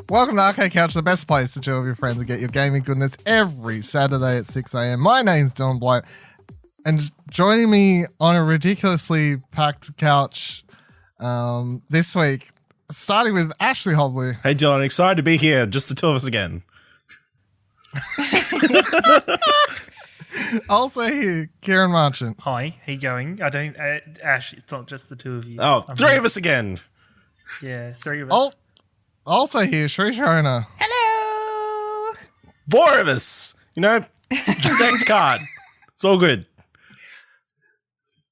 Welcome to Arcade Couch, the best place to chill with your friends and get your gaming goodness every Saturday at 6 a.m. My name's Dylan Blight, and joining me on a ridiculously packed couch this week, starting with Ashley Hobley. Hey Dylan, excited to be here, just the two of us again. Also here, Kieran Marchant. Hi, how you going? Ash, it's not just the two of you. Oh, three of us again. Yeah, three of us. Also here, Shri Sharona. Hello. Four of us. You know, stacked card. It's all good.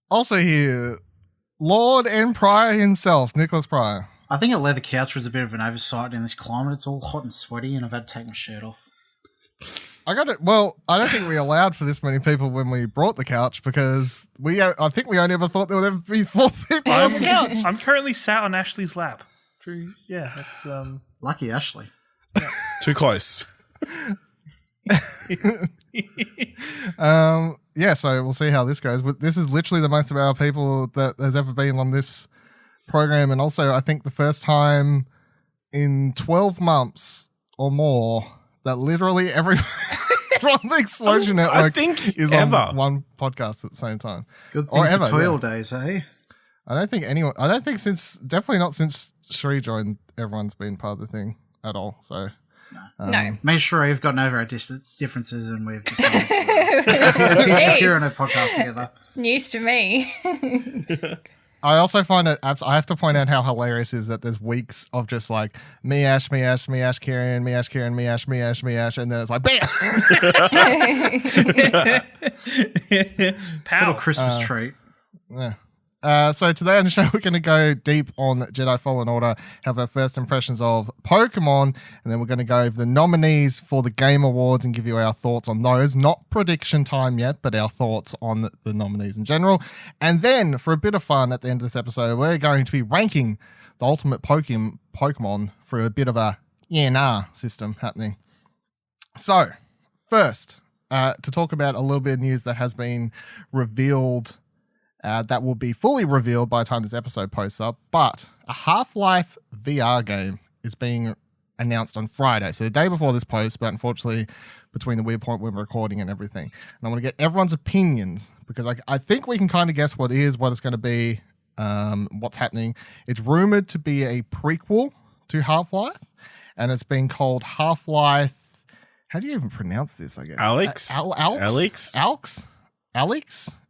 Also here, Lord and Pryor himself, Nicholas Pryor. I think a leather couch was a bit of an oversight in this climate. It's all hot and sweaty, and I've had to take my shirt off. I don't think we allowed for this many people when we brought the couch because I think we only ever thought there would ever be 4 people on the couch. I'm currently sat on Ashley's lap. Yeah, that's Lucky Ashley. Too close. Yeah, so we'll see how this goes. But this is literally the most amount of people that has ever been on this program, and also I think the first time in 12 months or more that literally every from the Explosion Network is on one podcast at the same time. Good thing for toil days, eh? Definitely not since Shri joined, everyone's been part of the thing at all. So No. Me and Sheree have gotten over our differences, and we've decided to appear on a podcast together. News to me. I also find it, I have to point out how hilarious it is that there's weeks of just like me, Ash, Kieran, me, Ash, Kieran, me, Ash, and then it's like, bam! It's a little Christmas treat. Yeah. So today on the show, we're going to go deep on Jedi Fallen Order, have our first impressions of Pokemon, and then we're going to go over the nominees for the Game Awards and give you our thoughts on those. Not prediction time yet, but our thoughts on the nominees in general. And then, for a bit of fun at the end of this episode, we're going to be ranking the ultimate Pokemon for a bit of a system happening. So, first, to talk about a little bit of news that has been revealed, that will be fully revealed by the time this episode posts up, but a Half-Life VR game is being announced on Friday. So the day before this post, but unfortunately between the weird point when we're recording and everything. And I want to get everyone's opinions because I think we can kind of guess what it's going to be, what's happening. It's rumored to be a prequel to Half-Life, and it's been called Half-Life. How do you even pronounce this, I guess? Alyx?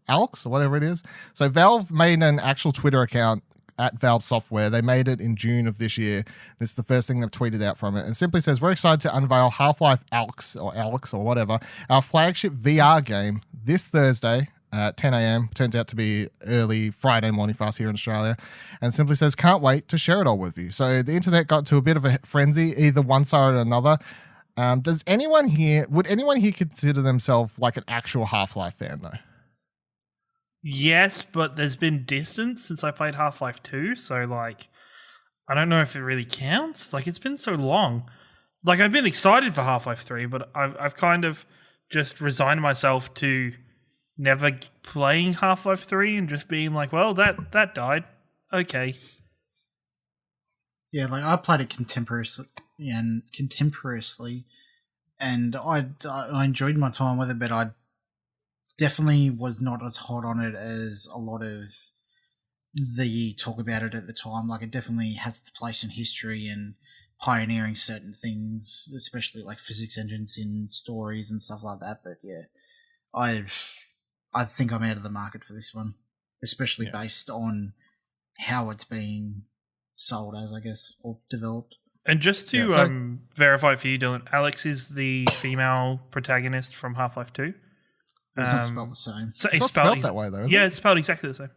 Alyx or whatever it is. So Valve made an actual Twitter account at Valve Software. They made it in June of this year. This is the first thing they've tweeted out from it. And simply says, we're excited to unveil Half-Life Alyx or whatever, our flagship VR game this Thursday at 10 a.m. Turns out to be early Friday morning for us here in Australia. And simply says, can't wait to share it all with you. So the internet got to a bit of a frenzy, either one side or another. Would anyone here consider themselves like an actual Half-Life fan though? Yes, but there's been distance since I played Half-Life 2, so, like, I don't know if it really counts. Like, it's been so long. Like, I've been excited for Half-Life 3, but I've kind of just resigned myself to never playing Half-Life 3 and just being like, well, that died. Okay. Yeah, like, I played it contemporaneously, and I enjoyed my time with it, but I definitely was not as hot on it as a lot of the talk about it at the time. Like, it definitely has its place in history and pioneering certain things, especially like physics engines in stories and stuff like that. But yeah, I think I'm out of the market for this one, especially based on how it's being sold as, I guess, or developed. And just to verify for you, Dylan, Alyx is the female protagonist from Half-Life 2. It's not spelled the same. So it's not spelled that way, though, is it? Yeah, it's spelled exactly the same.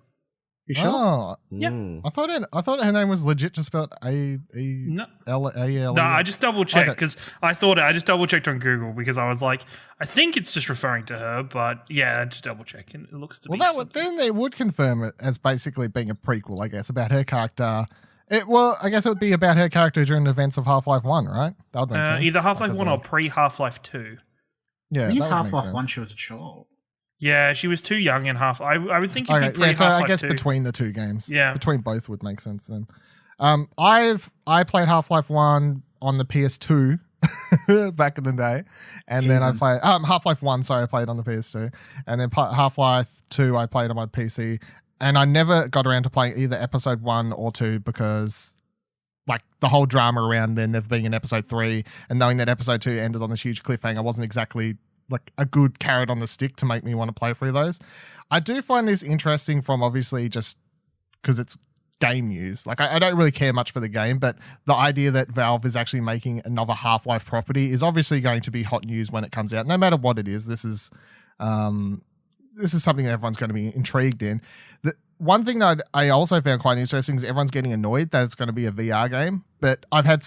You sure? Oh, yeah. I thought her name was legit just spelled No, A-L-A-L. No, I just double checked because I just double checked on Google because I was like, I think it's just referring to her, but yeah, I just double check and it looks to be. Well, then they would confirm it as basically being a prequel, I guess, about her character. I guess it would be about her character during the events of Half-Life 1, right? That would make sense. Either Half-Life 1 or pre-Half-Life 2. Yeah, in Half-Life 1, she was a child. Yeah, she was too young in Half. I would think it'd be so I guess 2. Between the two games. Yeah. Between both would make sense then. I played Half-Life 1 on the PS2 back in the day, and then I played Half-Life 1. Sorry, I played on the PS2, and then Half-Life 2 I played on my PC, and I never got around to playing either episode 1 or 2 because like the whole drama around there never being in episode 3, and knowing that episode 2 ended on this huge cliffhanger wasn't exactly like a good carrot on the stick to make me want to play through those. I do find this interesting from obviously just because it's game news. Like I don't really care much for the game, but the idea that Valve is actually making another Half-Life property is obviously going to be hot news when it comes out. No matter what it is, this is something that everyone's going to be intrigued in. The one thing that I also found quite interesting is everyone's getting annoyed that it's going to be a VR game. But I can't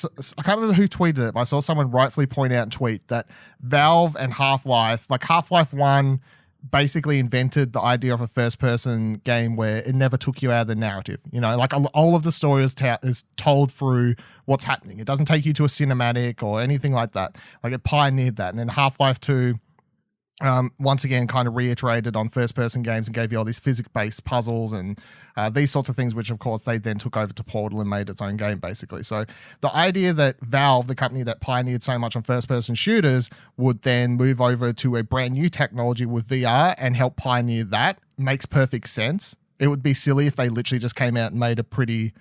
remember who tweeted it, but I saw someone rightfully point out and tweet that Valve and Half-Life, like Half-Life 1 basically invented the idea of a first-person game where it never took you out of the narrative. You know, like all of the story is told through what's happening. It doesn't take you to a cinematic or anything like that. Like it pioneered that. And then Half-Life 2, once again, kind of reiterated on first-person games and gave you all these physics-based puzzles and these sorts of things, which, of course, they then took over to Portal and made its own game, basically. So the idea that Valve, the company that pioneered so much on first-person shooters, would then move over to a brand new technology with VR and help pioneer that makes perfect sense. It would be silly if they literally just came out and made a pretty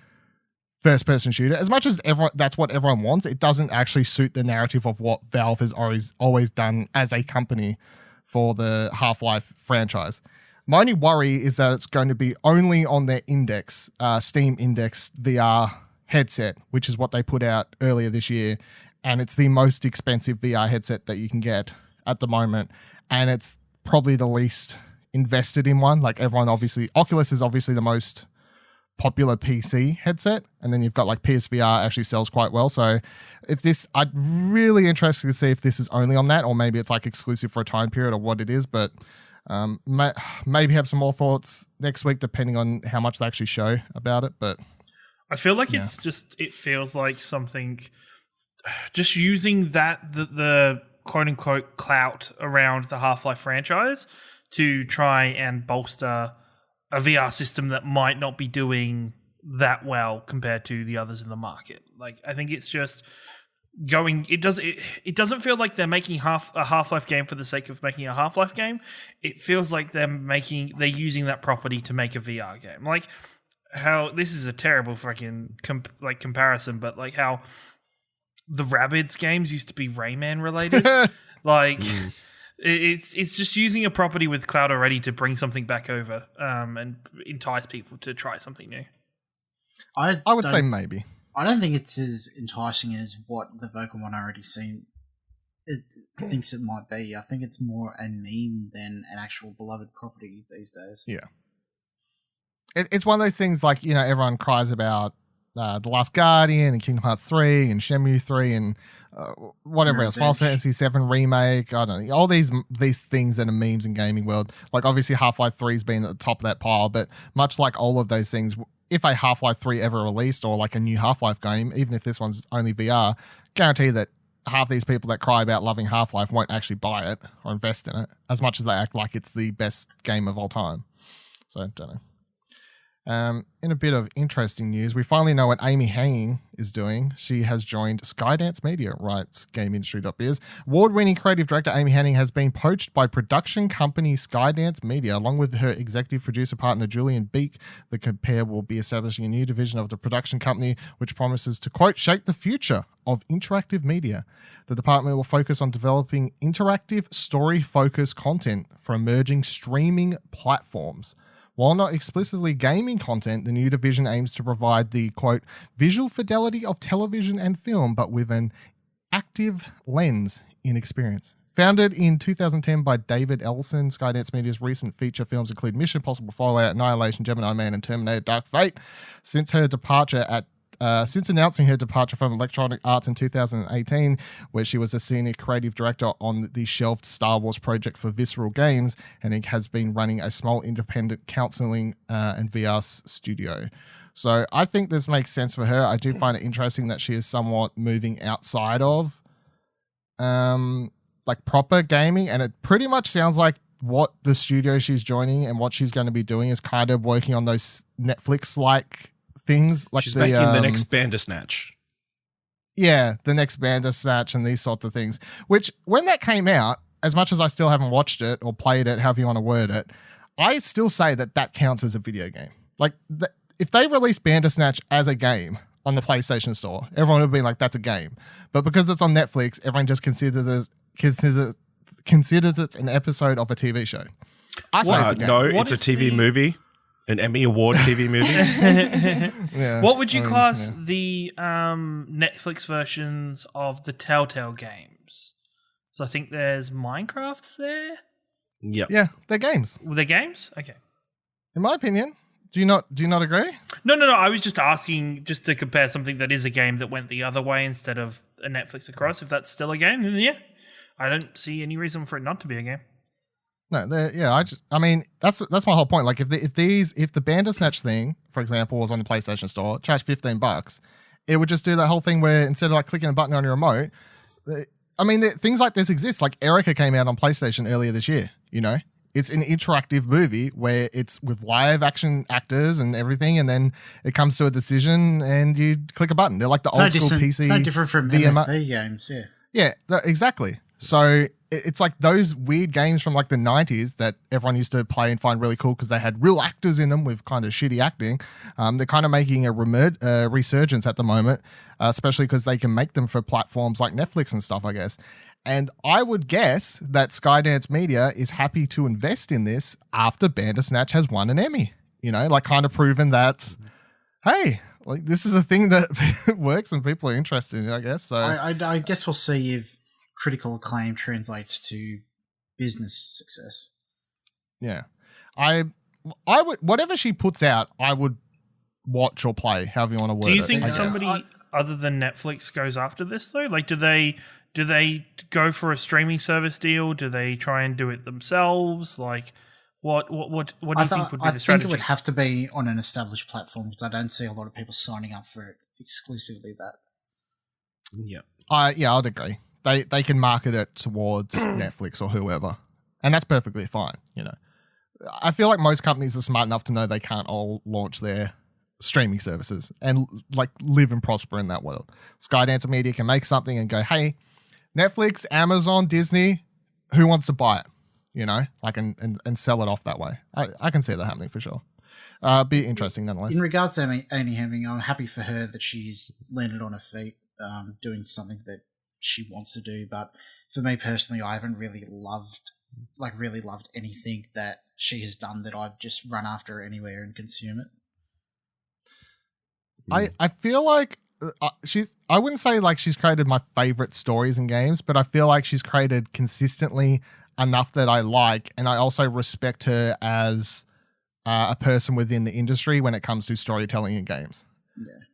first-person shooter. As much as that's what everyone wants, it doesn't actually suit the narrative of what Valve has always done as a company for the Half-Life franchise. My only worry is that it's going to be only on their Index, Steam Index VR headset, which is what they put out earlier this year. And it's the most expensive VR headset that you can get at the moment. And it's probably the least invested in one. Like everyone obviously, Oculus is obviously the most popular PC headset, and then you've got like PSVR actually sells quite well. So if this, I'd really interested to see if this is only on that, or maybe it's like exclusive for a time period or what it is. But maybe have some more thoughts next week, depending on how much they actually show about it. But I feel like it feels like something just using the quote unquote clout around the Half-Life franchise to try and bolster a VR system that might not be doing that well compared to the others in the market. Like, I think it's just going. It doesn't feel like they're making a Half-Life game for the sake of making a Half-Life game. It feels like they're using that property to make a VR game. Like how this is a terrible freaking comparison, but like how the Rabbids games used to be Rayman related. Like. It's just using a property with cloud already to bring something back over and entice people to try something new. I would say maybe. I don't think it's as enticing as what the vocal one already seen it thinks it might be. I think it's more a meme than an actual beloved property these days. Yeah. It's one of those things like, you know, everyone cries about The Last Guardian and Kingdom Hearts 3 and Shenmue 3 and whatever else, Final Fantasy 7 remake, I don't know, all these things that are memes in gaming world. Like obviously Half-Life 3's been at the top of that pile, but much like all of those things, if a Half-Life 3 ever released or like a new Half-Life game, even if this one's only VR, guarantee that half these people that cry about loving Half-Life won't actually buy it or invest in it as much as they act like it's the best game of all time. So, don't know. In a bit of interesting news, we finally know what Amy Hennig is doing. She has joined Skydance Media, writes GameIndustry.Biz. Award-winning creative director Amy Hennig has been poached by production company Skydance Media, along with her executive producer partner Julian Beek. The pair will be establishing a new division of the production company, which promises to, quote, shape the future of interactive media. The department will focus on developing interactive, story-focused content for emerging streaming platforms. While not explicitly gaming content, the new division aims to provide the, quote, visual fidelity of television and film, but with an active lens in experience. Founded in 2010 by David Ellison, Skydance Media's recent feature films include Mission Impossible Fallout, Annihilation, Gemini Man, and Terminator Dark Fate. Since announcing her departure from Electronic Arts in 2018, where she was a senior creative director on the shelved Star Wars project for Visceral Games, Hennig has been running a small independent counseling and VR studio. So I think this makes sense for her. I do find it interesting that she is somewhat moving outside of like proper gaming, and it pretty much sounds like what the studio she's joining and what she's going to be doing is kind of working on those Netflix-like things. Like she's making the next Bandersnatch. Yeah, the next Bandersnatch and these sorts of things. Which, when that came out, as much as I still haven't watched it or played it, however you want to word it, I still say that counts as a video game. Like, if they released Bandersnatch as a game on the PlayStation Store, everyone would be like, that's a game. But because it's on Netflix, everyone just considers it an episode of a TV show. I say it's a game. No, What it's a is TV the- movie, an Emmy Award TV movie. Yeah. What would you class yeah. the Netflix versions of the Telltale games? So I think there's Minecraft there. Yep. Yeah, they're games. Were they games? Okay. In my opinion. Do you not agree? No. I was just asking just to compare something that is a game that went the other way instead of a Netflix across. If that's still a game, then yeah. I don't see any reason for it not to be a game. No, I mean, that's my whole point. Like, if the Bandersnatch thing, for example, was on the PlayStation Store, charged $15, it would just do that whole thing where instead of like clicking a button on your remote, I mean, things like this exist. Like, Erica came out on PlayStation earlier this year. You know, it's an interactive movie where it's with live action actors and everything, and then it comes to a decision and you click a button. They're like the old school PC. No different from VMA. MFV games, yeah. Yeah, exactly. So it's like those weird games from like the 90s that everyone used to play and find really cool because they had real actors in them with kind of shitty acting. They're kind of making a resurgence at the moment, especially because they can make them for platforms like Netflix and stuff, I guess. And I would guess that Skydance Media is happy to invest in this after Bandersnatch has won an Emmy. You know, like kind of proven that, hey, like this is a thing that works and people are interested in, I guess. So I guess we'll see if critical acclaim translates to business success. Yeah. I would, whatever she puts out, I would watch or play, however you want to word it. Do you think I guess. somebody other than Netflix goes after this though? Like, do they go for a streaming service deal? Do they try and do it themselves? Like, what do you think would be I the strategy? think it would have to be on an established platform because I don't see a lot of people signing up for it exclusively that. Yep. I'd agree. They can market it towards Netflix or whoever, and that's perfectly fine. You know, I feel like most companies are smart enough to know they can't all launch their streaming services and like live and prosper in that world. Skydance Media can make something and go, hey, Netflix, Amazon, Disney, who wants to buy it? You know, like and sell it off that way. I can see that happening for sure. Be interesting nonetheless. In regards to Amy Hemming, I'm happy for her that she's landed on her feet, doing something that she wants to do. But for me personally, I haven't really loved anything that she has done that I'd just run after her anywhere and consume it. I feel like I wouldn't say like she's created my favorite stories and games, but I feel like she's created consistently enough that I like, and I also respect her as a person within the industry when it comes to storytelling in games. Yeah.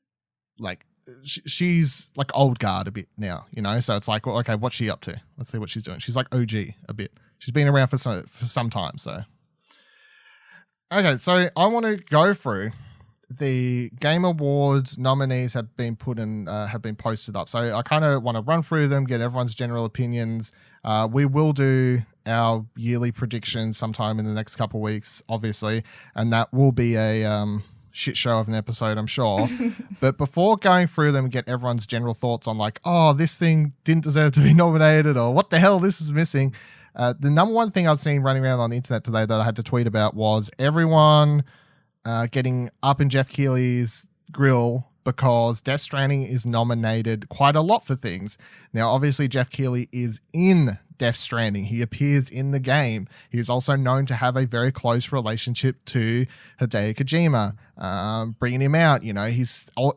Like she's like old guard a bit now, you know? So it's like, well, okay, what's she up to? Let's see what she's doing. She's like OG a bit. She's been around for some time, so. Okay, so I want to go through the Game Awards nominees have been posted up. So I kind of want to run through them, get everyone's general opinions. We will do our yearly predictions sometime in the next couple of weeks, obviously, and that will be a shit show of an episode, I'm sure. But before going through them, get everyone's general thoughts on like, oh, this thing didn't deserve to be nominated, or what the hell, this is missing. The number one thing I've seen running around on the internet today that I had to tweet about was everyone getting up in Jeff Keighley's grill because Death Stranding is nominated quite a lot for things. Now, obviously, Jeff Keighley is in Death Stranding. He appears in the game. He is also known to have a very close relationship to Hideo Kojima, bringing him out. You know,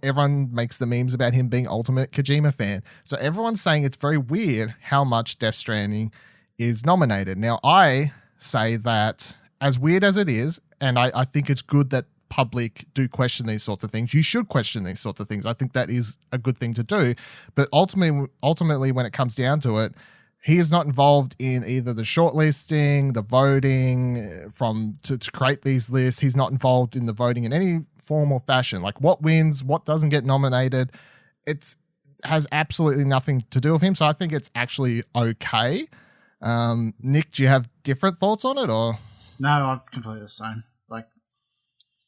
everyone makes the memes about him being ultimate Kojima fan. So everyone's saying it's very weird how much Death Stranding is nominated. Now, I say that as weird as it is, and I think it's good that public do question these sorts of things. You should question these sorts of things. I think that is a good thing to do. But ultimately, when it comes down to it, he is not involved in either the shortlisting, the voting to create these lists. He's not involved in the voting in any form or fashion. Like what wins, what doesn't get nominated, has absolutely nothing to do with him. So I think it's actually okay. Nick, do you have different thoughts on it, or? No, I'm completely the same. Like,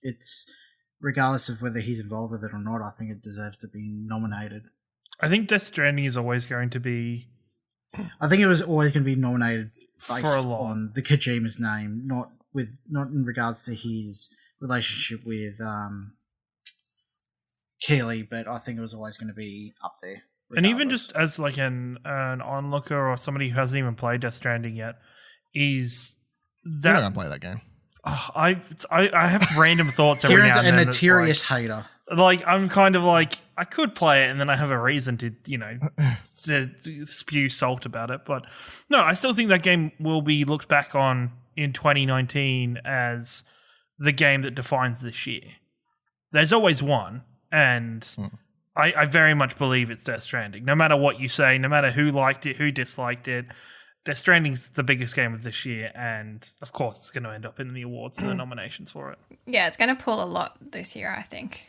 it's regardless of whether he's involved with it or not, I think it deserves to be nominated. I think Death Stranding is always going to be I think it was always going to be nominated for a based lot. on the Kojima's name, not in regards to his relationship with Keeley, but I think it was always going to be up there. And even regardless. just as like an onlooker or somebody who hasn't even played Death Stranding yet, is I'm that gonna play that game. I have random thoughts every Kieran's now and a then. It's notorious hater. like I'm kind of like I could play it and then I have a reason to to spew salt about it, but no, I still think that game will be looked back on in 2019 as the game that defines this year. There's always one, and I very much believe it's Death Stranding. No matter what you say, no matter who liked it, who disliked it, Death Stranding's the biggest game of this year, and of course it's going to end up in the awards and the nominations for it. Yeah, it's going to pull a lot this year, I think.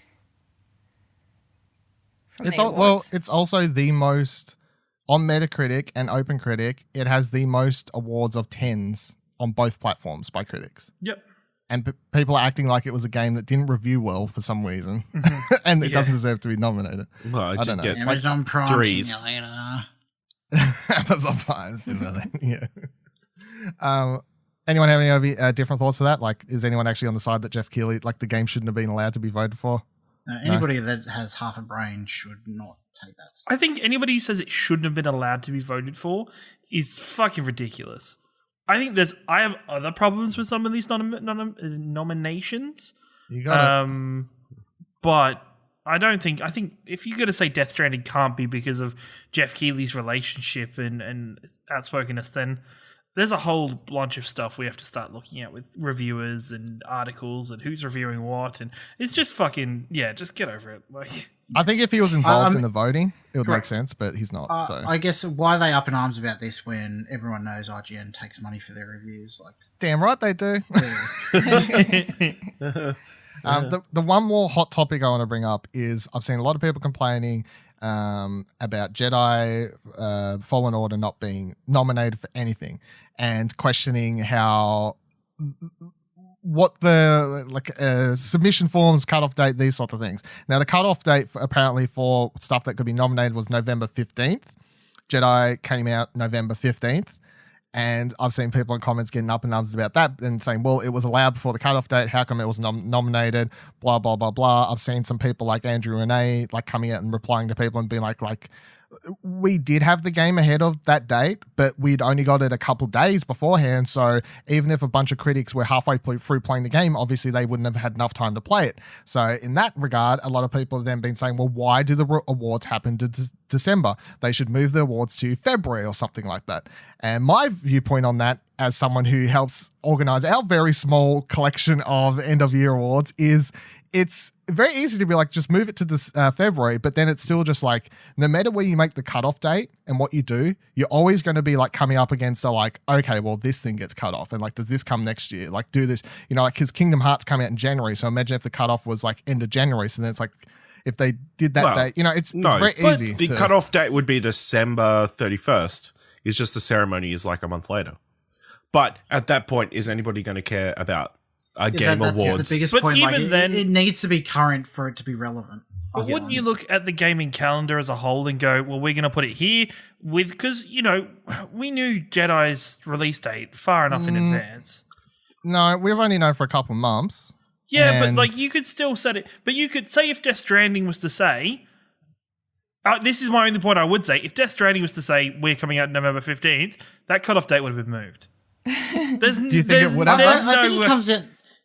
From It's the all, well, awards. it's also the most on Metacritic and OpenCritic. It has the most awards of 10s on both platforms by critics, Yep. and people are acting like it was a game that didn't review well for some reason, and it doesn't deserve to be nominated. Well, I don't know. get Amazon Prime threes. Simulator. Amazon Prime, yeah. Anyone have any different thoughts to that? Like, is anyone actually on the side that Jeff Keighley, like, the game shouldn't have been allowed to be voted for? Anybody that has half a brain should not take that stuff. I think anybody who says it shouldn't have been allowed to be voted for is fucking ridiculous. I have other problems with some of these nominations. You got it. But I think if you're going to say Death Stranding can't be because of Jeff Keighley's relationship and outspokenness, then there's a whole bunch of stuff we have to start looking at with reviewers and articles and who's reviewing what, and it's just fucking just get over it. Like, I think if he was involved I'm- in the voting, it would Correct. make sense, but he's not. So I guess why are they up in arms about this when everyone knows IGN takes money for their reviews? Like, damn right they do. The one more hot topic I want to bring up is I've seen a lot of people complaining about Jedi Fallen Order not being nominated for anything and questioning what the submission forms, cutoff date, these sorts of things. Now, the cutoff date apparently for stuff that could be nominated was November 15th. Jedi came out November 15th. And I've seen people in comments getting up in arms about that and saying, well, it was allowed before the cutoff date. How come it was nominated? Blah, blah, blah, blah. I've seen some people like Andrew Renee like coming out and replying to people and being like, we did have the game ahead of that date, but we'd only got it a couple days beforehand. So even if a bunch of critics were halfway through playing the game, obviously they wouldn't have had enough time to play it. So in that regard, a lot of people have then been saying, well, why do the awards happen to December? They should move the awards to February or something like that. And my viewpoint on that, as someone who helps organize our very small collection of end of year awards, is it's very easy to be like, just move it to this February, but then it's still just like, no matter where you make the cutoff date and what you do, you're always going to be like coming up against okay, well, this thing gets cut off, and like, does this come next year? Like, do this, like, because Kingdom Hearts come out in January, so imagine if the cutoff was like end of January, so then it's like, if they did that date, it's very easy. The cutoff date would be December 31st. It's just the ceremony is like a month later. But at that point, is anybody going to care about Game that's Awards? the biggest But point. Like, even then- it needs to be current for it to be relevant. But wouldn't you look at the gaming calendar as a whole and go, well, we're going to put it here because, we knew Jedi's release date far enough in advance. No, we've only known for a couple months. Yeah, And- but like you could still set it. But you could say if Death Stranding was to say, this is my only point I would say. If Death Stranding was to say we're coming out November 15th, that cutoff date would have been moved. Do you think it would have? I think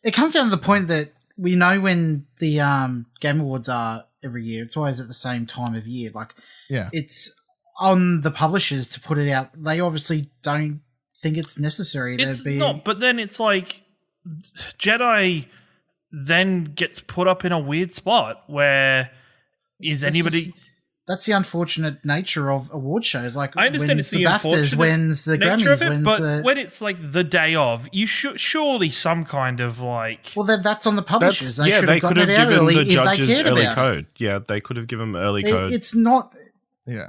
it comes down to the point that we know when the Game Awards are every year. It's always at the same time of year. Like, Yeah. it's on the publishers to put it out. They obviously don't think it's necessary to It's be. not, but then it's like Jedi then gets put up in a weird spot where is anybody... That's the unfortunate nature of award shows. Like, I understand when's it's the BAFTAs, unfortunate when's the nature Grammys, of it, when's but the... when it's like the day of, you surely some kind of like... Well, then that's on the publishers. They should have could gotten have it out given early the if they judges cared early about code. Yeah, they could have given them early it. code. It's not... Yeah.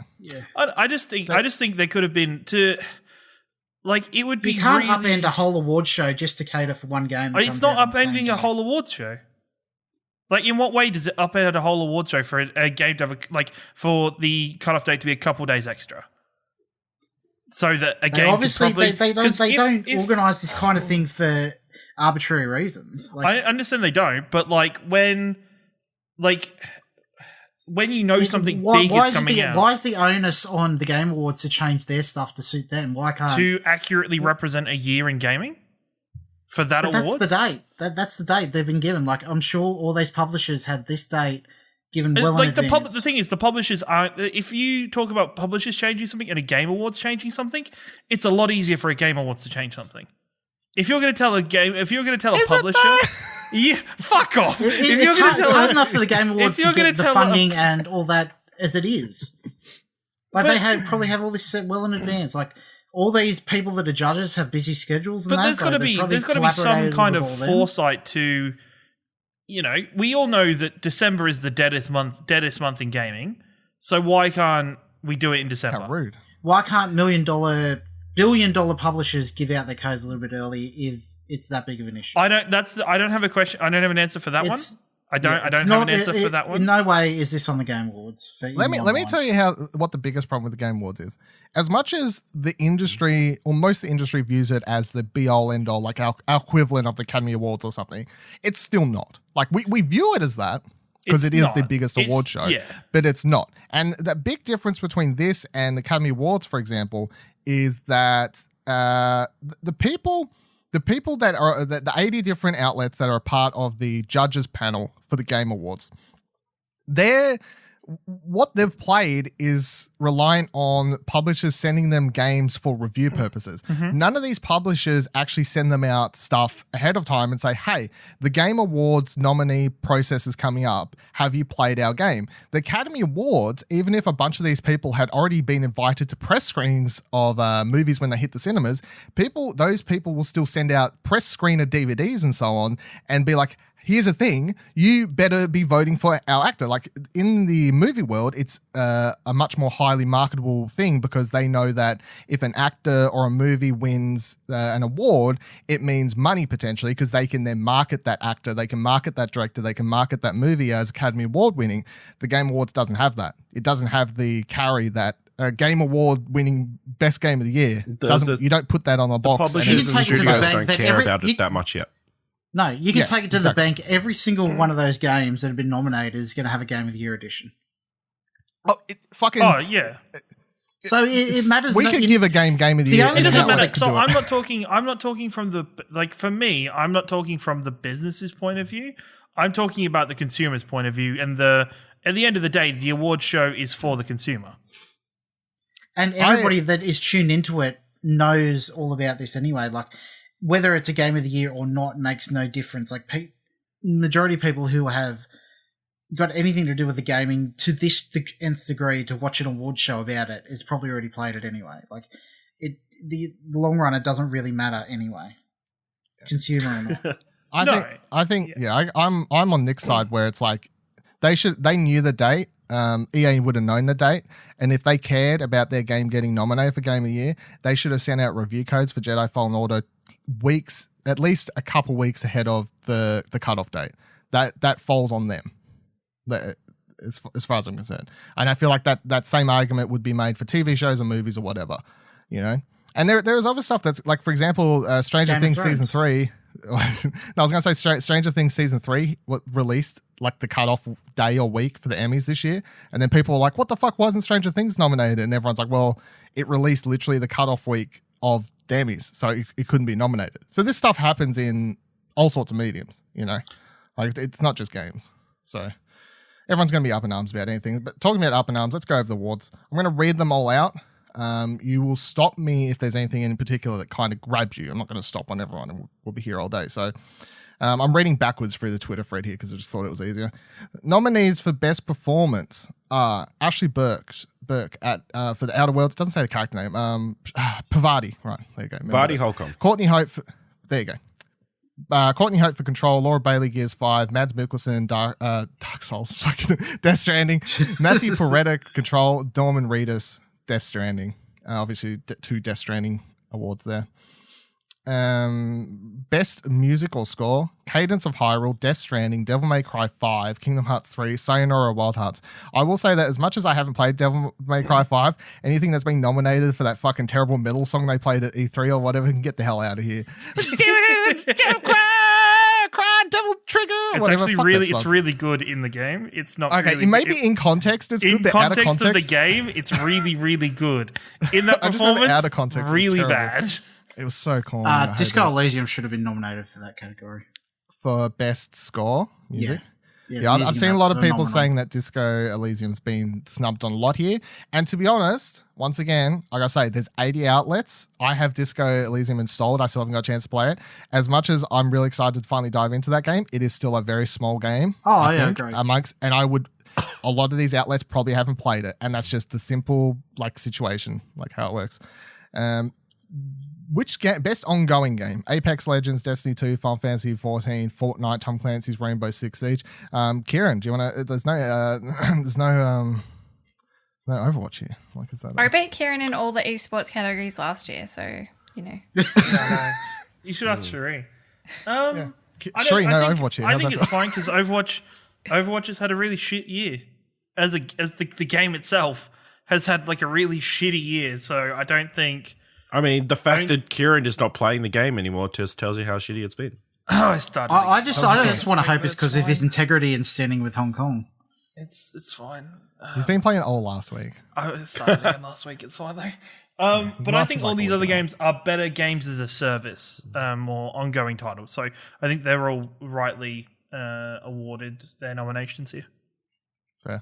I just think there could have been to... Like, it would be You can't really... upend a whole award show just to cater for one game. that It's comes not out on the same upending day. a whole awards show. Like, in what way does it upend a whole award show for a game to have for the cutoff date to be a couple days extra? So that a game obviously probably, they don't organise this kind of thing for arbitrary reasons. Like, I understand they don't, but when you know something big is coming out, why is the onus on the Game Awards to change their stuff to suit them? Why can't to accurately represent a year in gaming for that award? That's the date. That's the date they've been given. Like, I'm sure all these publishers had this date given well in advance. The thing is, the publishers aren't. If you talk about publishers changing something and a Game Awards changing something, it's a lot easier for a Game Awards to change something. If you're going to tell a publisher, yeah, fuck off. It's hard enough for the Game Awards to get the funding and all that as it is. Like, probably have all this set well in advance. Like, all these people that are judges have busy schedules, and there's got to be some kind of foresight to, we all know that December is the deadest month in gaming. So why can't we do it in December? How rude! Why can't billion-dollar publishers give out their codes a little bit early if it's that big of an issue? I don't have a question. I don't have an answer for that one. I don't have an answer for that one. In no way is this on the Game Awards. Let me tell you what the biggest problem with the Game Awards is. As much as the industry, or most of the industry, views it as the be-all, end-all, like our equivalent of the Academy Awards or something, it's still not. Like, we view it as that because it is the biggest award show, but it's not. And the big difference between this and the Academy Awards, for example, is that the people that are the 80 different outlets that are a part of the judges panel for the Game Awards, what they've played is reliant on publishers sending them games for review purposes. Mm-hmm. None of these publishers actually send them out stuff ahead of time and say, hey, the Game Awards nominee process is coming up. Have you played our game? The Academy Awards, even if a bunch of these people had already been invited to press screenings of movies when they hit the cinemas, those people will still send out press screener DVDs and so on and be like, here's the thing, you better be voting for our actor. Like, in the movie world, it's a much more highly marketable thing because they know that if an actor or a movie wins an award, it means money potentially because they can then market that actor, they can market that director, they can market that movie as Academy Award winning. The Game Awards doesn't have that. It doesn't have the carry that Game Award winning best game of the year. You don't put that on a box. The publishers and studios don't care about it that much yet. No, you can take it to the bank. Every single one of those games that have been nominated is going to have a Game of the Year edition. Oh, yeah. So it matters. We could give a game of the year. It doesn't matter. So I'm not talking from the, for me, I'm not talking from the business's point of view. I'm talking about the consumer's point of view. And at the end of the day, the award show is for the consumer. And everybody that is tuned into it knows all about this anyway. Like, whether it's a Game of the Year or not makes no difference. Like, majority of people who have got anything to do with the gaming to this nth degree to watch an award show about it is probably already played it anyway. Like, the long run, it doesn't really matter anyway. Consumer or not. I think I'm on Nick's side where it's like they knew the date. EA would have known the date, and if they cared about their game getting nominated for Game of the Year, they should have sent out review codes for Jedi Fallen Order at least a couple weeks ahead of the cutoff date. That falls on them, as far as I'm concerned. And I feel like that same argument would be made for TV shows or movies or whatever, And there's other stuff that's like, for example, Stranger Things Season 3. No, I was going to say Stranger Things Season 3 released like the cutoff day or week for the Emmys this year. And then people were like, what the fuck, wasn't Stranger Things nominated? And everyone's like, well, it released literally the cutoff week of the Emmys, so it couldn't be nominated. So this stuff happens in all sorts of mediums, Like, it's not just games. So everyone's going to be up in arms about anything. But talking about up in arms, let's go over the awards. I'm going to read them all out. You will stop me if there's anything in particular that kind of grabs you. I'm not going to stop on everyone, and we'll be here all day. So I'm reading backwards through the Twitter thread here because I just thought it was easier. Nominees for best performance are Ashley Burke at for the Outer Worlds. It doesn't say the character name. Pavati. Right, there you go. Vardy Holcomb. Courtney Hope. There you go. Courtney Hope for Control, Laura Bailey Gears 5, Mads Mikkelsen Dark Souls, fucking Death Stranding, Matthew Porretta Control, Dorman Reedus Death Stranding. Obviously, two Death Stranding awards there. Best musical score: Cadence of Hyrule, Death Stranding, Devil May Cry 5, Kingdom Hearts 3, Sayonara Wild Hearts. I will say that as much as I haven't played Devil May Cry 5, anything that's been nominated for that fucking terrible metal song they played at E3 or whatever can get the hell out of here. Devil cry, devil trigger. It's whatever. actually Fuck really, that it's song. really good in the game. It's not Okay, really it may good. be in context. It's In good, but out of context of the context, game, it's really, really good. In that I just remember performance, out of context, it's really terrible. bad. it was so corny. I hated Disco it. Elysium should have been nominated for that category. For best score music. Yeah, Yeah, I've music seen a notes lot of people phenomenal. saying that Disco Elysium's been snubbed on a lot here. And to be honest, once again, like I say, there's 80 outlets. I have Disco Elysium installed. I still haven't got a chance to play it. As much as I'm really excited to finally dive into that game, it is still a very small game. Oh, I yeah, think, great. and I would, a lot of these outlets probably haven't played it. And that's just the simple like situation, like how it works. Which best ongoing game? Apex Legends, Destiny 2, Final Fantasy 14, Fortnite, Tom Clancy's Rainbow Six Siege. Kieran, do you want to? There's no Overwatch here. Like, is that? I beat Kieran in all the esports categories last year, so you know. You should ask Cherie. Sure, no Overwatch here. I How's think that it's fine because Overwatch has had a really shit year. As the game itself has had like a really shitty year, so I don't think. I mean, the fact that Kieran is not playing the game anymore just tells you how shitty it's been. I started. I just want to hope it's because of his integrity and standing with Hong Kong. It's fine. He's been playing it all last week. I started again last week. It's fine though. But I think all these other games are better games as a service, more ongoing titles. So I think they're all rightly awarded their nominations here. Fair.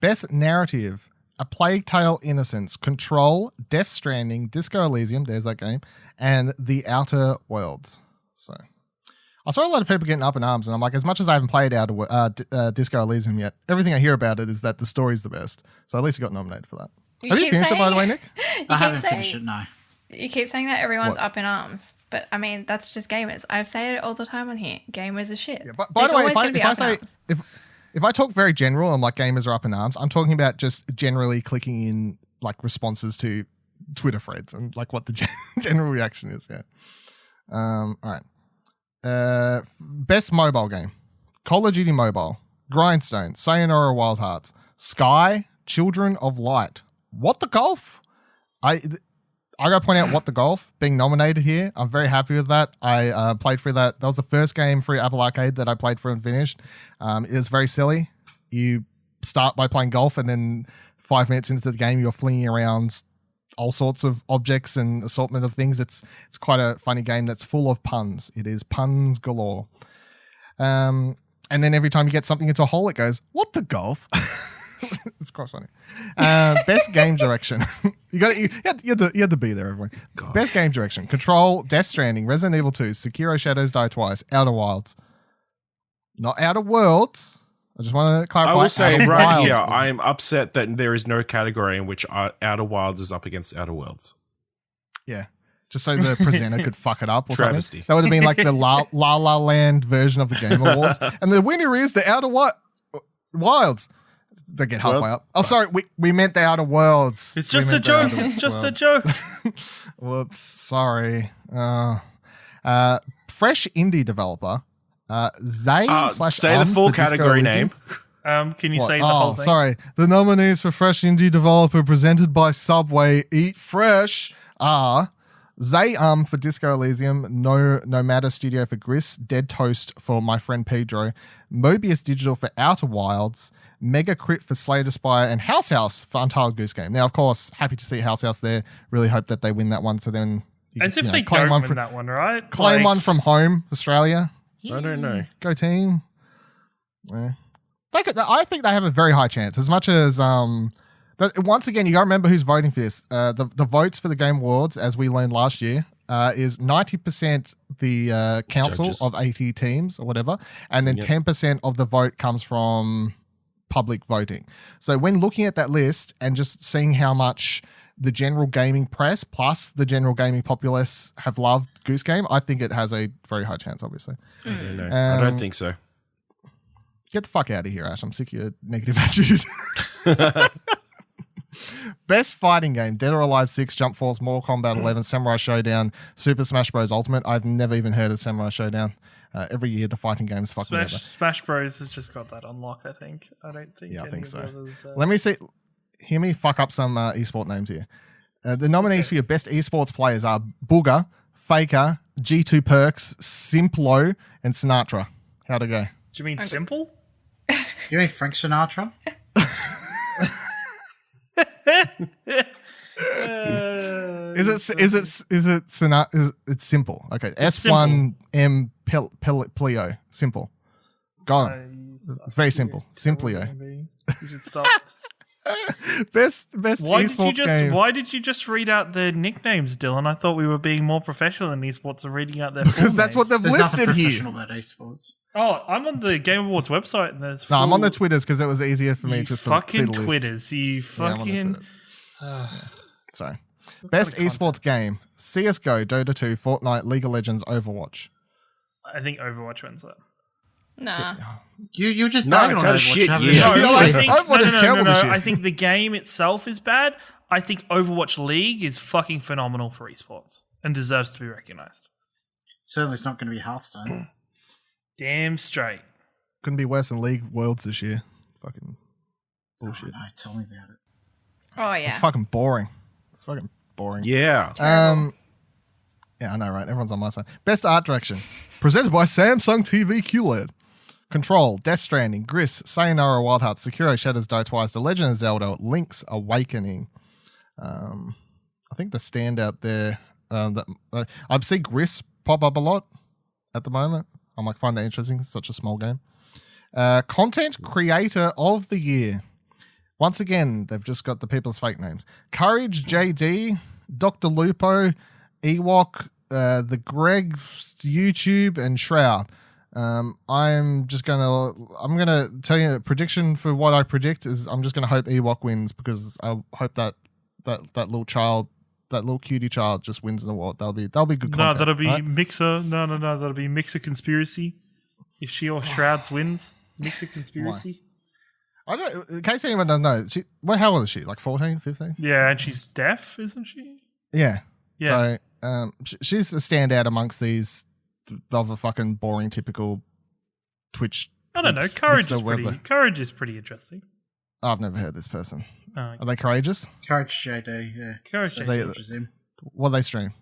Best narrative: A Plague Tale: Innocence, Control, Death Stranding, Disco Elysium, there's that game, and The Outer Worlds. So I saw a lot of people getting up in arms, and I'm like, as much as I haven't played Disco Elysium yet, everything I hear about it is that the story's the best. So at least it got nominated for that. Have you finished it, by the way, Nick? I haven't finished it, no. You keep saying that everyone's What? up in arms, but I mean that's just gamers. I've said it all the time on here. Gamers are shit. Yeah, but by the way, They're always gonna be up in arms. if I talk very general, I'm like gamers are up in arms. I'm talking about just generally clicking in like responses to Twitter threads and like what the general reaction is. Yeah. All right. Best mobile game: Call of Duty Mobile, Grindstone, Sayonara Wild Hearts, Sky, Children of Light. What the Golf? I gotta point out What the Golf being nominated here. I'm very happy with that. I played through that. That was the first game through Apple Arcade that I played through and finished. It was very silly. You start by playing golf, and then 5 minutes into the game, you're flinging around all sorts of objects and assortment of things. It's quite a funny game that's full of puns. It is puns galore. And then every time you get something into a hole, it goes, "What the golf?" It's quite funny. Best game direction. You had to be there, everyone. God. Best game direction: Control, Death Stranding, Resident Evil 2, Sekiro: Shadows Die Twice, Outer Wilds. Not Outer Worlds. I just want to clarify. I will say Outer right Wilds here, was- I am upset that there is no category in which Outer Wilds is up against Outer Worlds. Yeah. Just so the presenter could fuck it up or Travesty. something. That would have been like the La La Land version of the Game Awards. And the winner is the Outer Wilds. They get halfway up. Oh, sorry. We meant the Outer Worlds. It's We just a meant the joke. Outer It's just a Worlds. joke. Whoops. Sorry. Fresh indie developer. Zay slash say the Um full for Disco category Elysium. name. Can you What? say the whole thing? Sorry. The nominees for Fresh Indie Developer presented by Subway Eat Fresh are Zay for Disco Elysium, Nomada Studio for Gris, Dead Toast for My Friend Pedro, Mobius Digital for Outer Wilds, Mega Crit for Slay the Spire, and House for Untitled Goose Game. Now, of course, happy to see House there. Really hope that they win that one. So then, As if you know, they claim don't one win from, that one, right? claim Like, one from home, Australia. I don't know. Go team. Yeah. I think they have a very high chance. As much as once again, you got to remember who's voting for this. The votes for the Game Awards, as we learned last year, is 90% the council Judges. of 80 teams or whatever, and then Yep. 10% of the vote comes from public voting. So when looking at that list and just seeing how much the general gaming press plus the general gaming populace have loved Goose Game, I think it has a very high chance, obviously. I don't know. I don't think so. Get the fuck out of here, Ash. I'm sick of your negative attitude. Best fighting game: Dead or Alive 6, Jump Force, Mortal Kombat 11, Samurai Showdown, Super Smash Bros. Ultimate. I've never even heard of Samurai Showdown. Every year the fighting games fuck me over. Smash Bros has just got that on lock, I think. I don't think. Yeah, I any think of so. the others, Let me see. Hear me fuck up some esport names here. The nominees for your best esports players are Booger, Faker, G2 Perks, Simplo, and Sinatra. How'd it go? Do you mean simple? You mean Frank Sinatra? It's simple. Okay. S1M Plio. Simple. Got it. It's very simple. Simplio. You should stop. Best esports game. Why did you just read out their nicknames, Dylan? I thought we were being more professional in esports and reading out their full Because that's what names. they've There's nothing listed here. professional about esports. Oh, I'm on the Game Awards website and there's No, I'm on the full- Twitters because it was easier for me you just to see fucking the list. Twitters. You Yeah, I'm on the fucking. Twitters. Sorry. Best esports game: CS:GO, Dota 2, Fortnite, League of Legends, Overwatch. I think Overwatch wins that. Nah. You're just No, bagging it's on a Overwatch. shit You haven't year. even Yeah, I like, played it. think Overwatch is terrible this year. I think the game itself is bad. I think Overwatch League is fucking phenomenal for esports and deserves to be recognized. Certainly it's not going to be Hearthstone. Damn straight. Couldn't be worse than League Worlds this year. Fucking bullshit. No, tell me about it. Oh It's yeah. fucking boring. It's fucking boring. Yeah. Yeah, I know, right? Everyone's on my side. Best art direction. Presented by Samsung TV QLED. Control, Death Stranding, Gris, Sayonara Wild Hearts, Sekiro Shadows Die Twice, The Legend of Zelda, Link's Awakening. I think the standout there, I see Gris pop up a lot at the moment. I might find that interesting. It's such a small game. Content Creator of the Year. Once again, they've just got the people's fake names. Courage JD, Dr. Lupo, Ewok, the Greg's YouTube, and Shroud. I'm gonna tell you a prediction for what I predict is I'm just gonna hope Ewok wins because I hope that little child, that little cutie child, just wins an award. That'll be good content. No, that'll be right? Mixer. No, that'll be Mixer Conspiracy. If she or Shrouds wins, Mixer Conspiracy. I don't. In case anyone doesn't know, how old is she? Like 14, 15? Yeah, and she's deaf, isn't she? Yeah. Yeah. So she's a standout amongst these other fucking boring typical Twitch. I don't know. Twitch Courage mixer, is pretty. whatever. Courage is pretty interesting. I've never heard this person. Oh, Are they courageous? Courage JD, yeah. Courage So JD. which is him. What do they stream?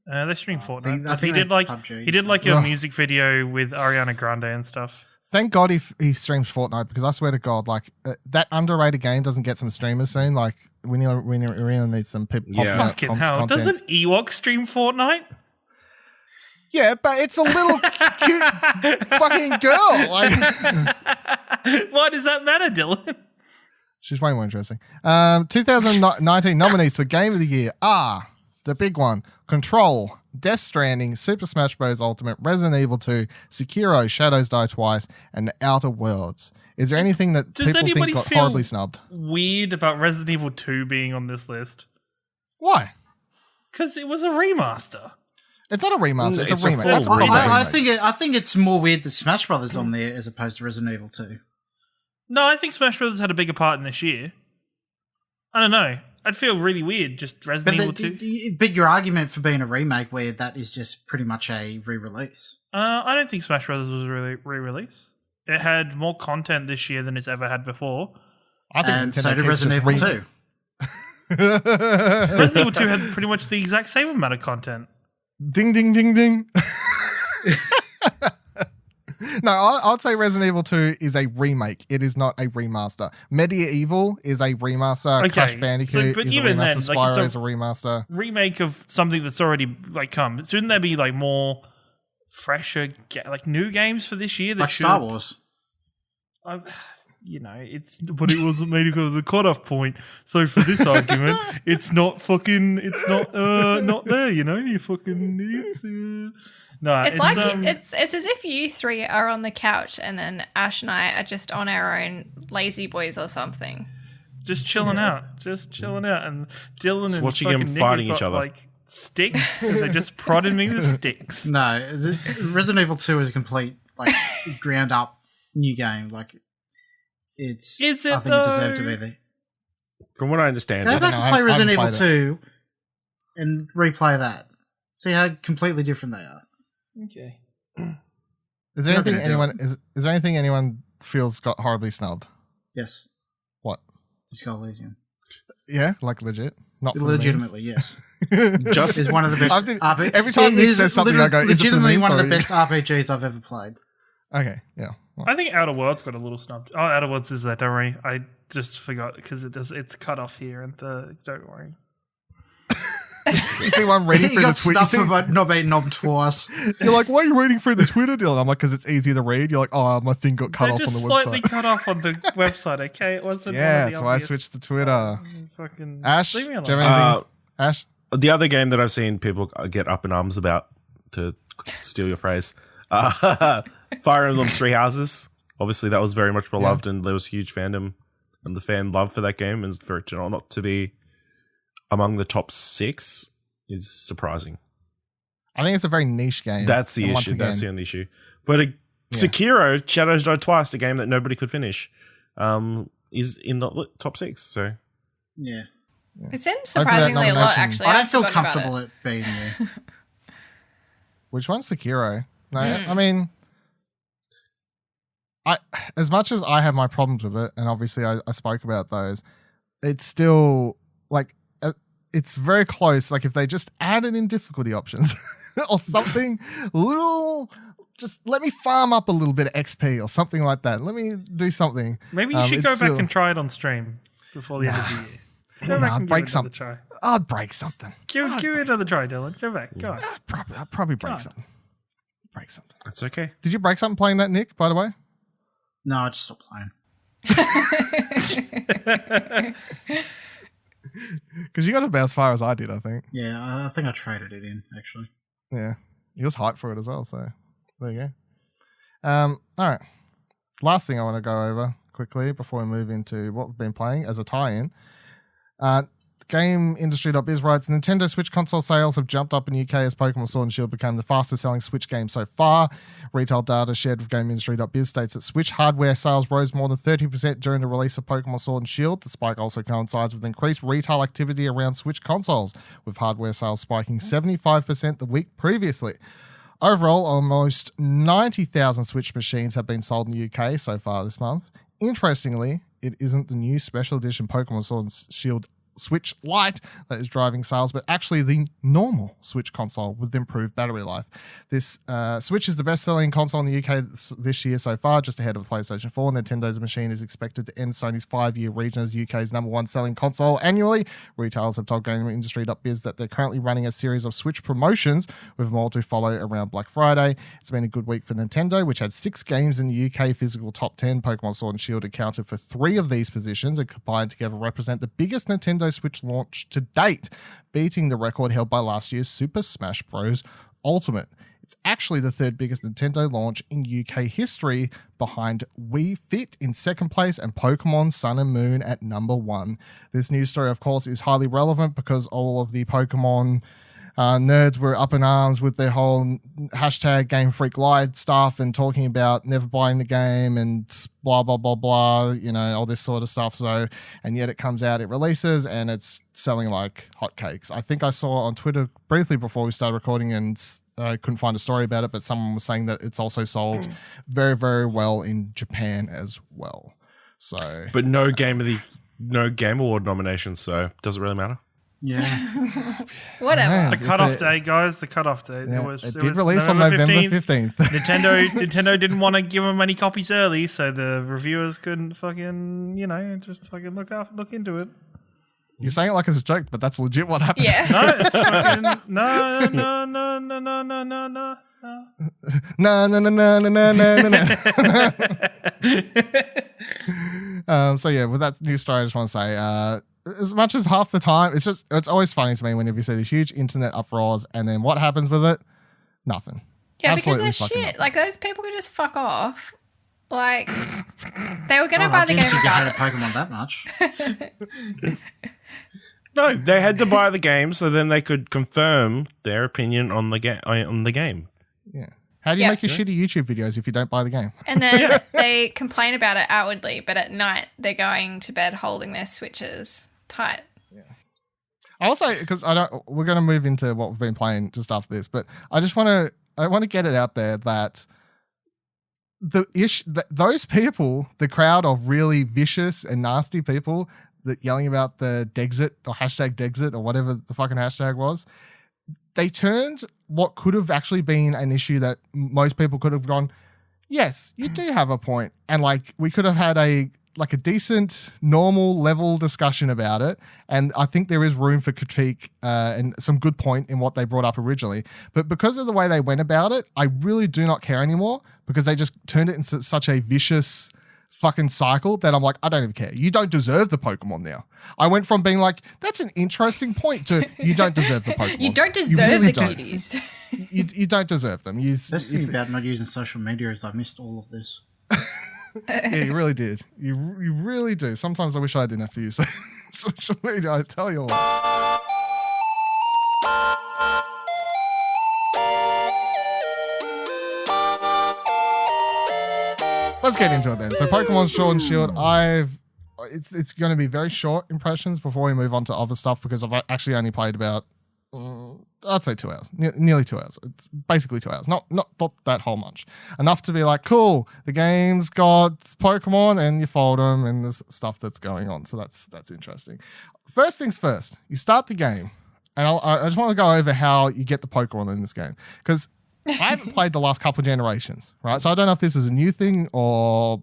they stream Fortnite. I think he they did like PUBG, he did so- like a Ugh. music video with Ariana Grande and stuff. Thank God he streams Fortnite because I swear to God, like that underrated game doesn't get some streamers soon. Like we really need some people. Yeah. Fucking hell! Doesn't Ewok stream Fortnite? Yeah, but it's a little cute fucking girl. Like Why does that matter, Dylan? she's way more interesting. 2019 nominees for Game of the Year are the big one: Control, Death Stranding, Super Smash Bros. Ultimate, Resident Evil 2, Sekiro, Shadows Die Twice, and Outer Worlds. Is there anything that Does people anybody think got feel horribly snubbed? weird about Resident Evil 2 being on this list? Why? Because it was a remaster. It's not a remaster. It's It's a a remake. full That's a proper remake. I remake. think it's more weird that Smash Brothers on there as opposed to Resident Evil 2. No, I think Smash Bros. Had a bigger part in this year. I don't know. I'd feel really weird just Resident Evil 2. But your argument for being a remake where that is just pretty much a re-release. I don't think Smash Bros. Was a re-release. It had more content this year than it's ever had before. I think And Nintendo so did keeps Resident just Evil 2. Resident Evil 2 had pretty much the exact same amount of content. Ding, ding, ding, ding. No, I'd say Resident Evil 2 is a remake. It is not a remaster. Medieval is a remaster. Okay, Crash Bandicoot but is a even remaster. then, like, Spyro it's is a remaster. Remake of something that's already like come. Shouldn't there be like more fresher, like new games for this year? That Like Star Wars. But it wasn't made because of the cutoff point. So for this argument, it's not not there. You fucking idiots. No, It's like it's as if you three are on the couch and then Ash and I are just on our own lazy boys or something. just chilling out, and Dylan and watching fucking them Nick fighting have each got, other. like sticks, and they just prodded me with sticks. No, Resident Evil 2 is a complete, like, ground up new game. Like, Is it I think it deserved to though? be there. From what I understand, Go it's- back No, and play I Resident haven't Evil played 2 and replay that. See how completely different they are. Okay. Is there You're not anything gonna do anyone is there anything anyone feels got horribly snubbed? Yes. What? Disco Elysium. Yeah, like legit. Not for the memes. Legitimately, yes. just Is one of the I best think RPGs. every time Nick says something, I go, "Is it for the legitimately memes one of the or-" best RPGs I've ever played. Okay, yeah. Well, I think Outer Worlds got a little snubbed. Oh, Outer Worlds is there. Don't worry. I just forgot because it's cut off here, and don't worry. you see one reading He through the got Twitter. snubbed for not being knobbed twice. You're like, why are you reading through the Twitter deal? I'm like, because it's easy to read. You're like, oh, my thing got cut They off on just the slightly website. cut off on the website. Okay, it wasn't. Yeah, one of the that's why I obvious switched to Twitter. Fucking Ash, leave me do you have alone. anything? Ash? the other game that I've seen people get up in arms about, to steal your phrase, Fire Emblem Three Houses. Obviously, that was very much beloved, and there was huge fandom and the fan love for that game, and for it not to be among the top 6 is surprising. I think it's a very niche game. That's the And once issue. That's the again- only issue. But Sekiro, Shadows Die Twice, a game that nobody could finish, is in the top 6. So Yeah. It's in that surprisingly a lot, nomination- actually. I don't I'd feel forgotten about comfortable it. at being there. Which one's Sekiro? No, I mean, as much as I have my problems with it, and obviously I spoke about those, it's still like it's very close. Like if they just added in difficulty options or something, little, just let me farm up a little bit of XP or something like that. Let me do something. Maybe you should it's go back still- and try it on stream before the end of the year. Go back Nah, and break give it some- another try. I'll break something. Give it another try, Dylan. Go back. Go on. I'll probably break God. something. Break something. that's okay. Did you break something playing that, Nick? By the way. No, I just stopped playing. Because you got about as far as I did, I think. Yeah, I think I traded it in, actually. Yeah. He was hyped for it as well, so there you go. All right. Last thing I want to go over quickly before we move into what we've been playing as a tie-in. GameIndustry.Biz writes, Nintendo Switch console sales have jumped up in the UK as Pokemon Sword and Shield became the fastest selling Switch game so far. Retail data shared with GameIndustry.Biz states that Switch hardware sales rose more than 30% during the release of Pokemon Sword and Shield. The spike also coincides with increased retail activity around Switch consoles, with hardware sales spiking 75% the week previously. Overall, almost 90,000 Switch machines have been sold in the UK so far this month. Interestingly, it isn't the new special edition Pokemon Sword and Shield Switch Lite that is driving sales, but actually the normal Switch console with improved battery life. This Switch is the best-selling console in the UK this year so far, just ahead of the PlayStation 4. Nintendo's machine is expected to end Sony's 5-year region as UK's number one selling console annually. Retailers have told GameIndustry.Biz that they're currently running a series of Switch promotions, with more to follow around Black Friday. It's been a good week for Nintendo, which had 6 games in the UK physical top 10. Pokemon Sword and Shield accounted for 3 of these positions and combined together represent the biggest Nintendo Switch launch to date, beating the record held by last year's Super Smash Bros. Ultimate. It's actually the 3rd biggest Nintendo launch in UK history, behind Wii Fit in 2nd place and Pokemon Sun and Moon at number 1. This news story, of course, is highly relevant because all of the Pokemon nerds were up in arms with their whole hashtag Game Freak Lied stuff and talking about never buying the game and blah, blah, blah, blah, you know, all this sort of stuff. So, and yet it comes out, it releases, and it's selling like hotcakes. I think I saw on Twitter briefly before we started recording, and I couldn't find a story about it, but someone was saying that it's also sold very, very well in Japan as well. So, But no Game Award nominations, so doesn't really matter. Yeah. Whatever. Man. The cutoff it- day, guys. The cutoff day. yeah, It it was did release on November 15th. Nintendo didn't want to give them any copies early, so the reviewers couldn't fucking, just fucking look into it. You're saying it like it's a joke, but that's legit what happened. Yeah. No, it's fucking no. No, no, no, no, no, no, no, no. So yeah, with that news story, I just want to say, as much as half the time, it's always funny to me whenever you see these huge internet uproars, and then what happens with it? Nothing. Yeah, Absolutely because they're fucking shit. nothing. Like, those people could just fuck off. Like, they were going to I buy the didn't game think you hated regardless. Pokemon that much. No, they had to buy the game so then they could confirm their opinion on the game. Yeah. How do you Yeah. make your shitty YouTube videos if you don't buy the game? And then they complain about it outwardly, but at night they're going to bed holding their Switches tight. I also, because we're going to move into what we've been playing just after this, but I want to get it out there that those people, the crowd of really vicious and nasty people that yelling about the Dexit or hashtag Dexit or whatever the fucking hashtag was, they turned what could have actually been an issue that most people could have gone, yes, you do have a point, and like we could have had a decent, normal level discussion about it. And I think there is room for critique and some good point in what they brought up originally. But because of the way they went about it, I really do not care anymore because they just turned it into such a vicious fucking cycle that I'm like, I don't even care. You don't deserve the Pokemon now. I went from being like, that's an interesting point to you don't deserve the Pokemon. You don't deserve really the don't. cuties. You don't deserve them. Best thing about not using social media is I missed all of this. Yeah, you really did. You really do. Sometimes I wish I didn't have to use social media. I tell you what. Let's get into it then. So Pokemon Sword and Shield, it's going to be very short impressions before we move on to other stuff because I've actually only played about I'd say 2 hours, nearly 2 hours. It's basically 2 hours, not that whole much. Enough to be like, cool, the game's got Pokemon and you fold them and there's stuff that's going on. So that's interesting. First things first, you start the game, and I just want to go over how you get the Pokemon in this game because I haven't played the last couple of generations, right? So I don't know if this is a new thing or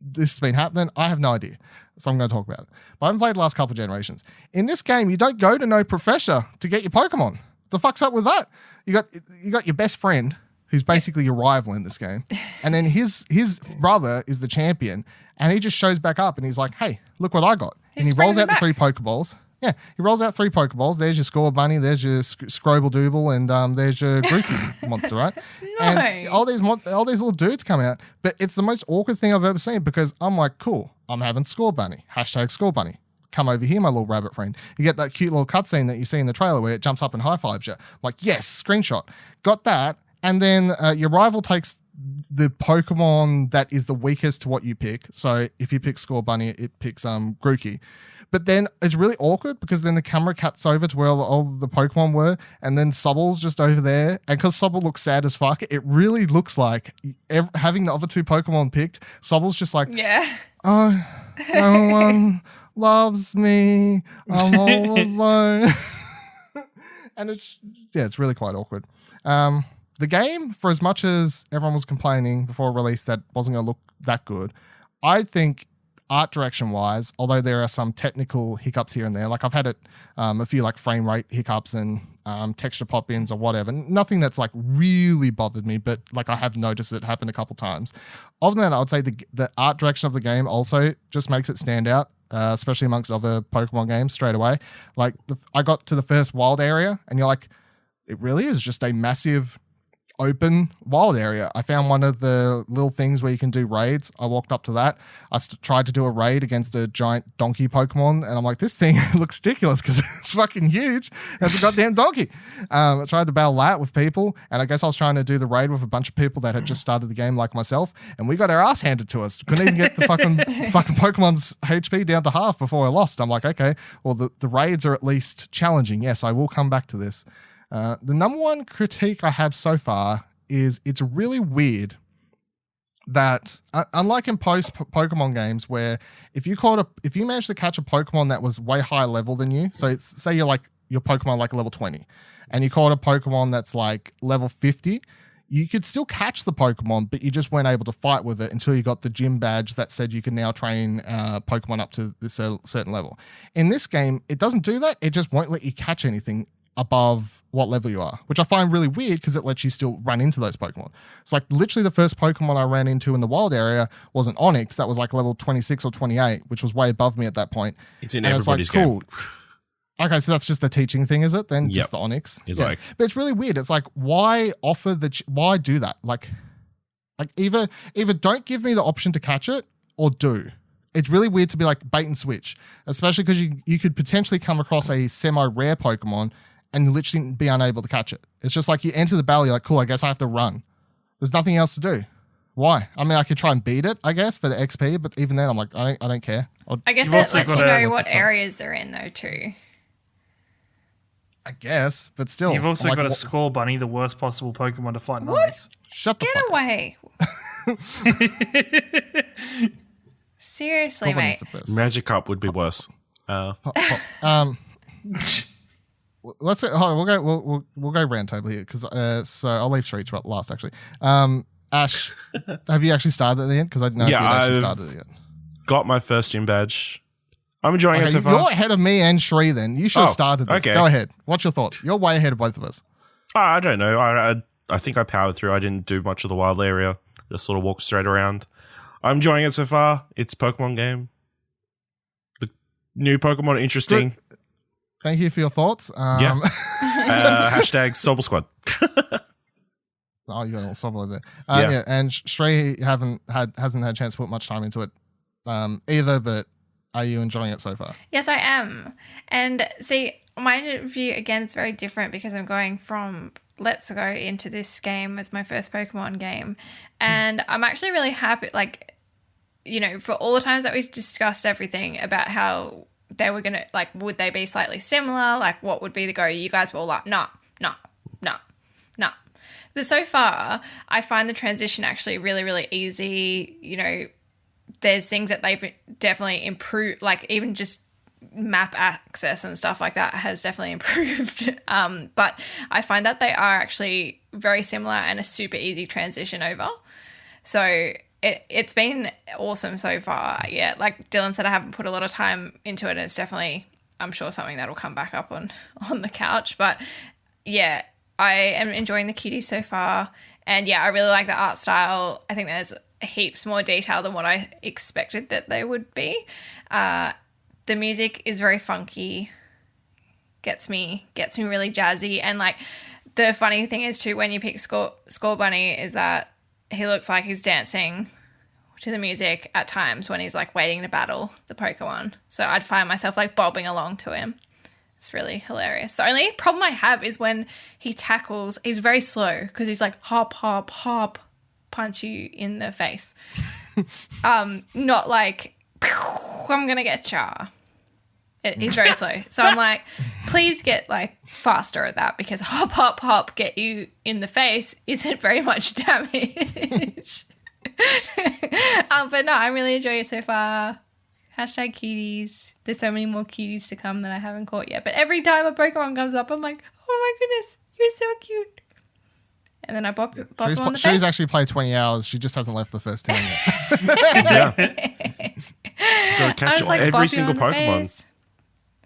this has been happening. I have no idea. So I'm going to talk about it. But I haven't played the last couple of generations. In this game, you don't go to no professor to get your Pokemon. The fuck's up with that? You got your best friend, who's basically your rival in this game, and then his brother is the champion, and he just shows back up and he's like, hey, look what I got. And he rolls out the 3 Pokeballs. Yeah, he rolls out 3 Pokeballs. There's your Score Bunny, there's your Scroble Dooble, and there's your Grookey monster, right? No. And all these little dudes come out, but it's the most awkward thing I've ever seen because I'm like, cool, I'm having Score Bunny, hashtag Score Bunny. Come over here, my little rabbit friend. You get that cute little cutscene that you see in the trailer where it jumps up and high-fives you. I'm like, yes, screenshot. Got that. And then your rival takes the Pokemon that is the weakest to what you pick. So if you pick Score Bunny, it picks Grookey. But then it's really awkward because then the camera cuts over to where all the Pokemon were, and then Sobble's just over there. And because Sobble looks sad as fuck, it really looks like having the other 2 Pokemon picked, Sobble's just like, Yeah. oh, no one loves me. I'm all alone. And it's really quite awkward. The game, for as much as everyone was complaining before release that wasn't going to look that good, I think art direction wise, although there are some technical hiccups here and there, like I've had a few like frame rate hiccups and texture pop-ins or whatever, nothing that's like really bothered me, but like I have noticed it happen a couple times. Other than that, I would say the art direction of the game also just makes it stand out, especially amongst other Pokemon games straight away. Like I got to the first wild area and you're like, it really is just a massive open wild area. I found one of the little things where you can do raids. I walked up to that. I tried to do a raid against a giant donkey Pokemon, and I'm like, this thing looks ridiculous because it's fucking huge. It's a goddamn donkey. I tried to battle that with people, and I guess I was trying to do the raid with a bunch of people that had just started the game like myself, and we got our ass handed to us. Couldn't even get the fucking Pokemon's HP down to half before I lost. I'm like, okay, well, the raids are at least challenging. Yes, I will come back to this. The number one critique I have so far is it's really weird that unlike in post Pokemon games where if you managed to catch a Pokemon that was way higher level than you, so say you're like your Pokemon like level 20 and you caught a Pokemon that's like level 50, you could still catch the Pokemon, but you just weren't able to fight with it until you got the gym badge that said you can now train Pokemon up to this certain level. In this game, it doesn't do that. It just won't let you catch anything above what level you are, which I find really weird because it lets you still run into those Pokemon. It's like literally the first Pokemon I ran into in the wild area was an Onix that was like level 26 or 28, which was way above me at that point. It's in and everybody's it's like, cool. game. Okay, so that's just the teaching thing, is it? Then Yep. just the Onix. It's like- but it's really weird. It's like, why why do that? Like either don't give me the option to catch it or do. It's really weird to be like bait and switch, especially because you could potentially come across a semi-rare Pokemon and literally be unable to catch it. It's just like you enter the battle, you're like, cool, I guess I have to run. There's nothing else to do. Why? I mean, I could try and beat it, I guess, for the XP, but even then, I'm like, I don't care. I guess You've it also lets you got know to- what areas they're in, though, too. I guess, but still. You've also I'm like, got a Score Bunny, the worst possible Pokemon to fight in What? Onix. Shut the Get fuck away. Seriously, up. Probably mate. is the best. Magikarp would be worse. Let's hold on, we'll go round table here because so I'll leave Shreech last actually. Ash, have you actually started at the end? Because I didn't know if you'd actually started it yet. Got my first gym badge. I'm enjoying it so far. You're ahead of me and Shree then. You should have started this. okay. Go ahead. What's your thoughts? You're way ahead of both of us. I don't know. I think I powered through. I didn't do much of the wild area. Just sort of walked straight around. I'm enjoying it so far. It's a Pokemon game. The new Pokemon are interesting. Good. Thank you for your thoughts. Yeah. Hashtag Sobel Squad. Oh, you got a little solo there. Yeah. Yeah, and Shree hasn't had a chance to put much time into it either, but are you enjoying it so far? Yes, I am. And see, my view, again, it's very different because I'm going from Let's Go into this game as my first Pokemon game. And I'm actually really happy, like, you know, for all the times that we've discussed everything about how they were going to, like, would they be slightly similar? Like, what would be the go? You guys were all like, no. But so far, I find the transition actually really, really easy. You know, there's things that they've definitely improved, like even just map access and stuff like that has definitely improved. But I find that they are actually very similar and a super easy transition over. So it's been awesome so far. Yeah, like Dylan said, I haven't put a lot of time into it. And it's definitely, I'm sure, something that'll come back up on the couch. But yeah, I am enjoying the cuties so far. And yeah, I really like the art style. I think there's heaps more detail than what I expected that they would be. The music is very funky, gets me really jazzy. And like the funny thing is too, when you pick Score Bunny, is that he looks like he's dancing to the music at times when he's like waiting to battle the Pokemon. So I'd find myself like bobbing along to him. It's really hilarious. The only problem I have is when he tackles, he's very slow because he's like hop, hop, hop, punch you in the face. Not like, I'm going to get ya. He's very slow. So I'm like, please get like faster at that because hop, hop, hop, get you in the face isn't very much damage. But no, I'm really enjoying it so far. Hashtag cuties. There's so many more cuties to come that I haven't caught yet. But every time a Pokemon comes up, I'm like, oh my goodness, you're so cute. And then I bop them on the She's face. actually played 20 hours. She just hasn't left the first 10 yet. Yeah. Gotta I catch was like every bopping single on the Pokemon. face.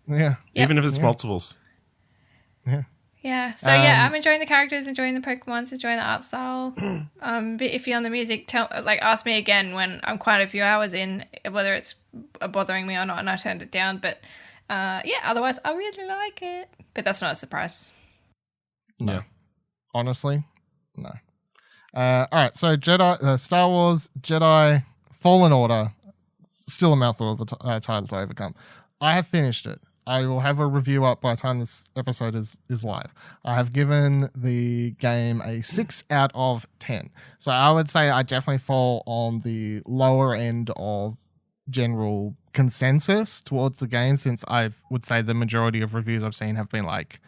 Yeah. Even if it's multiples. Yeah. So yeah, I'm enjoying the characters, enjoying the Pokemons, enjoying the art style. A bit iffy on the music. Ask me again when I'm quite a few hours in whether it's bothering me or not, and I turned it down. But yeah, otherwise I really like it. But that's not a surprise. No. Honestly, no. All right. So Jedi, Star Wars Jedi Fallen Order, still a mouthful of a title to overcome. I have finished it. I will have a review up by the time this episode is live. I have given the game a 6 out of 10. So I would say I definitely fall on the lower end of general consensus towards the game, since I would say the majority of reviews I've seen have been like,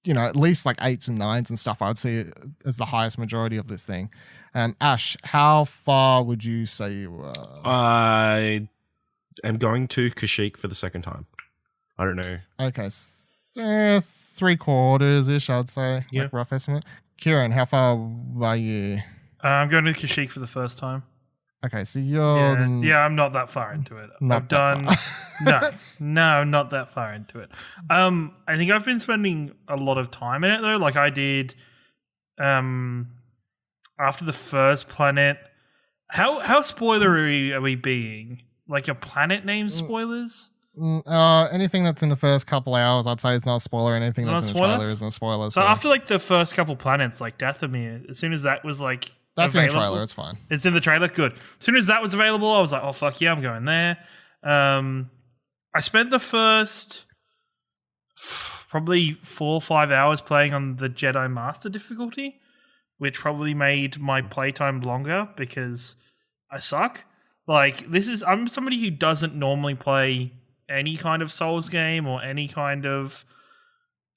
you know, at least like 8s and 9s and stuff. I would see it as the highest majority of this thing. Ash, how far would you say you were? I am going to Kashyyyk for the second time. I don't know. Okay, so 3/4-ish, I'd say. Yeah. Like rough estimate. Kieran, how far were you? I'm going to Kashyyyk for the first time. Okay, so you're... Yeah, I'm not that far into it. Not I've that done no, not that far into it. I think I've been spending a lot of time in it though. Like I did after the first planet. How spoilery are we being? Like a planet name spoilers? Anything that's in the first couple hours, I'd say is not a spoiler. Anything It's that's not in a the spoiler? trailer isn't a spoiler. So after like the first couple planets, like Dathomir, as soon as that was like that's in the available- trailer, it's fine. It's in the trailer. Good. As soon as that was available, I was like, "Oh fuck yeah, I'm going there." I spent the first probably 4 or 5 hours playing on the Jedi Master difficulty, which probably made my playtime longer because I suck. Like, I'm somebody who doesn't normally play any kind of Souls game or any kind of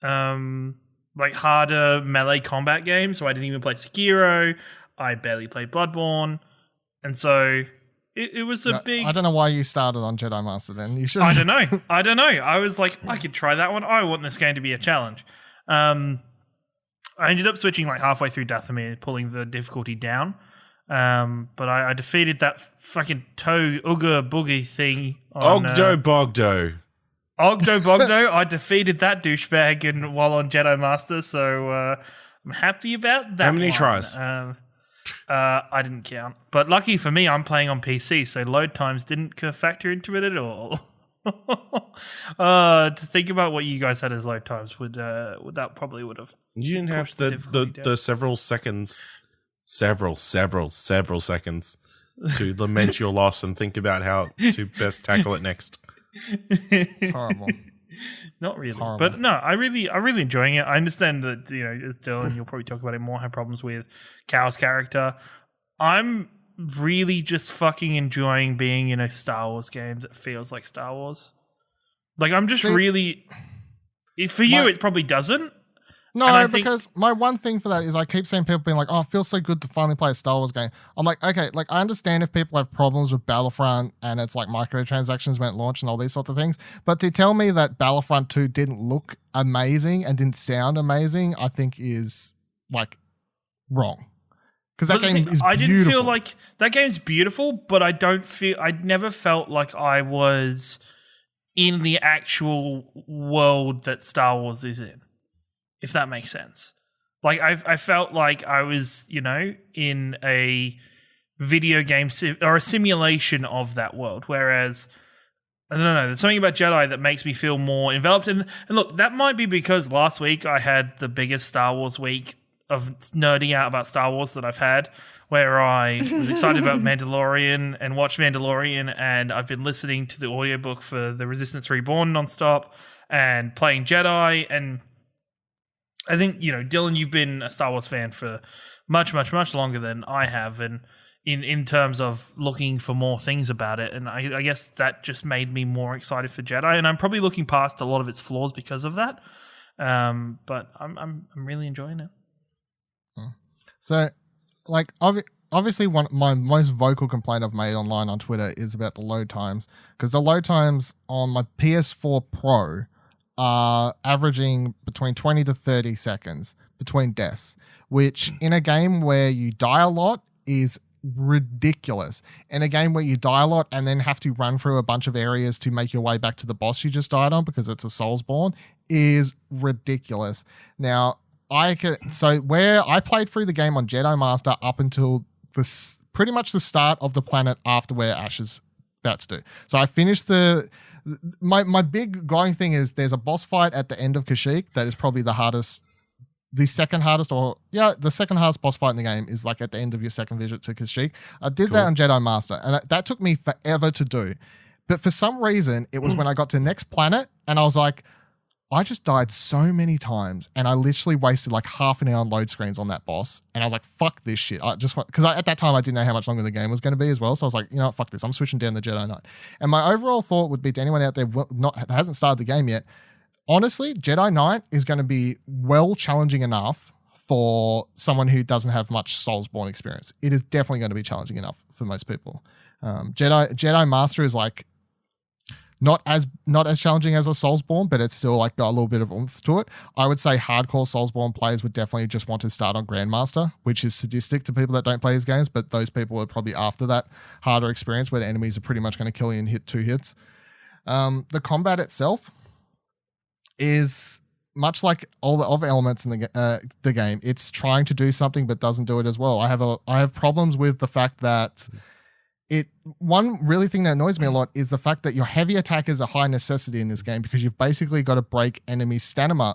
like harder melee combat game. So I didn't even play Sekiro. I barely played Bloodborne. And so it was a big... I don't know why you started on Jedi Master then. You should. I don't know. I was like, I could try that one. I want this game to be a challenge. I ended up switching like halfway through Dathomir, pulling the difficulty down. But I defeated that fucking Ooga Boogie thing. Bogdo. Ogdo Bogdo. I defeated that douchebag while on Jedi Master, so I'm happy about that. How many tries? I didn't count. But lucky for me, I'm playing on PC, so load times didn't factor into it at all. To think about what you guys had as load times would that probably would have. You didn't have the several seconds. Several seconds to lament your loss and think about how to best tackle it next. It's horrible. Not really, but no, I'm really enjoying it. I understand that, you know, as Dylan, you'll probably talk about it more, have problems with Cow's character. I'm really just fucking enjoying being in a Star Wars game that feels like Star Wars. Like, I'm just really... For you, it probably doesn't. No, because my one thing for that is I keep seeing people being like, oh, it feels so good to finally play a Star Wars game. I'm like, okay, like I understand if people have problems with Battlefront and it's like microtransactions when it launched and all these sorts of things, but to tell me that Battlefront 2 didn't look amazing and didn't sound amazing, I think is like wrong. Because that game is beautiful. I didn't feel like that game's beautiful, but I never felt like I was in the actual world that Star Wars is in. If that makes sense. Like, I felt like I was, you know, in a video game or a simulation of that world. Whereas, I don't know, there's something about Jedi that makes me feel more enveloped. And look, that might be because last week I had the biggest Star Wars week of nerding out about Star Wars that I've had, where I was excited about Mandalorian and watched Mandalorian, and I've been listening to the audiobook for The Resistance Reborn nonstop and playing Jedi. And I think, you know, Dylan, you've been a Star Wars fan for much, much, much longer than I have, and in terms of looking for more things about it. And I guess that just made me more excited for Jedi, and I'm probably looking past a lot of its flaws because of that. But I'm really enjoying it. So, like, obviously, my most vocal complaint I've made online on Twitter is about the load times, because the load times on my PS4 Pro are averaging between 20 to 30 seconds between deaths, which in a game where you die a lot is ridiculous. In a game where you die a lot and then have to run through a bunch of areas to make your way back to the boss you just died on because it's a Soulsborne is ridiculous. Now, where I played through the game on Jedi Master up until pretty much the start of the planet after where Ash is about to do. So I finished my big glowing thing is there's a boss fight at the end of Kashyyyk that is probably the second hardest boss fight in the game is like at the end of your second visit to Kashyyyk. I did that on Jedi Master, and that took me forever to do. But for some reason, it was when I got to the next planet, and I was like, I just died so many times, and I literally wasted like half an hour on load screens on that boss. And I was like, fuck this shit. Because at that time, I didn't know how much longer the game was going to be as well. So I was like, you know what, fuck this. I'm switching down the Jedi Knight. And my overall thought would be to anyone out there that hasn't started the game yet, honestly, Jedi Knight is going to be well challenging enough for someone who doesn't have much Soulsborne experience. It is definitely going to be challenging enough for most people. Jedi Master is like, not as challenging as a Soulsborne, but it's still like got a little bit of oomph to it. I would say hardcore Soulsborne players would definitely just want to start on Grandmaster, which is sadistic to people that don't play these games, but those people are probably after that harder experience where the enemies are pretty much going to kill you in 2 hits. The combat itself is much like all the other elements in the game. It's trying to do something but doesn't do it as well. I have problems with the fact that one really thing that annoys me a lot is the fact that your heavy attack is a high necessity in this game because you've basically got to break enemy stamina.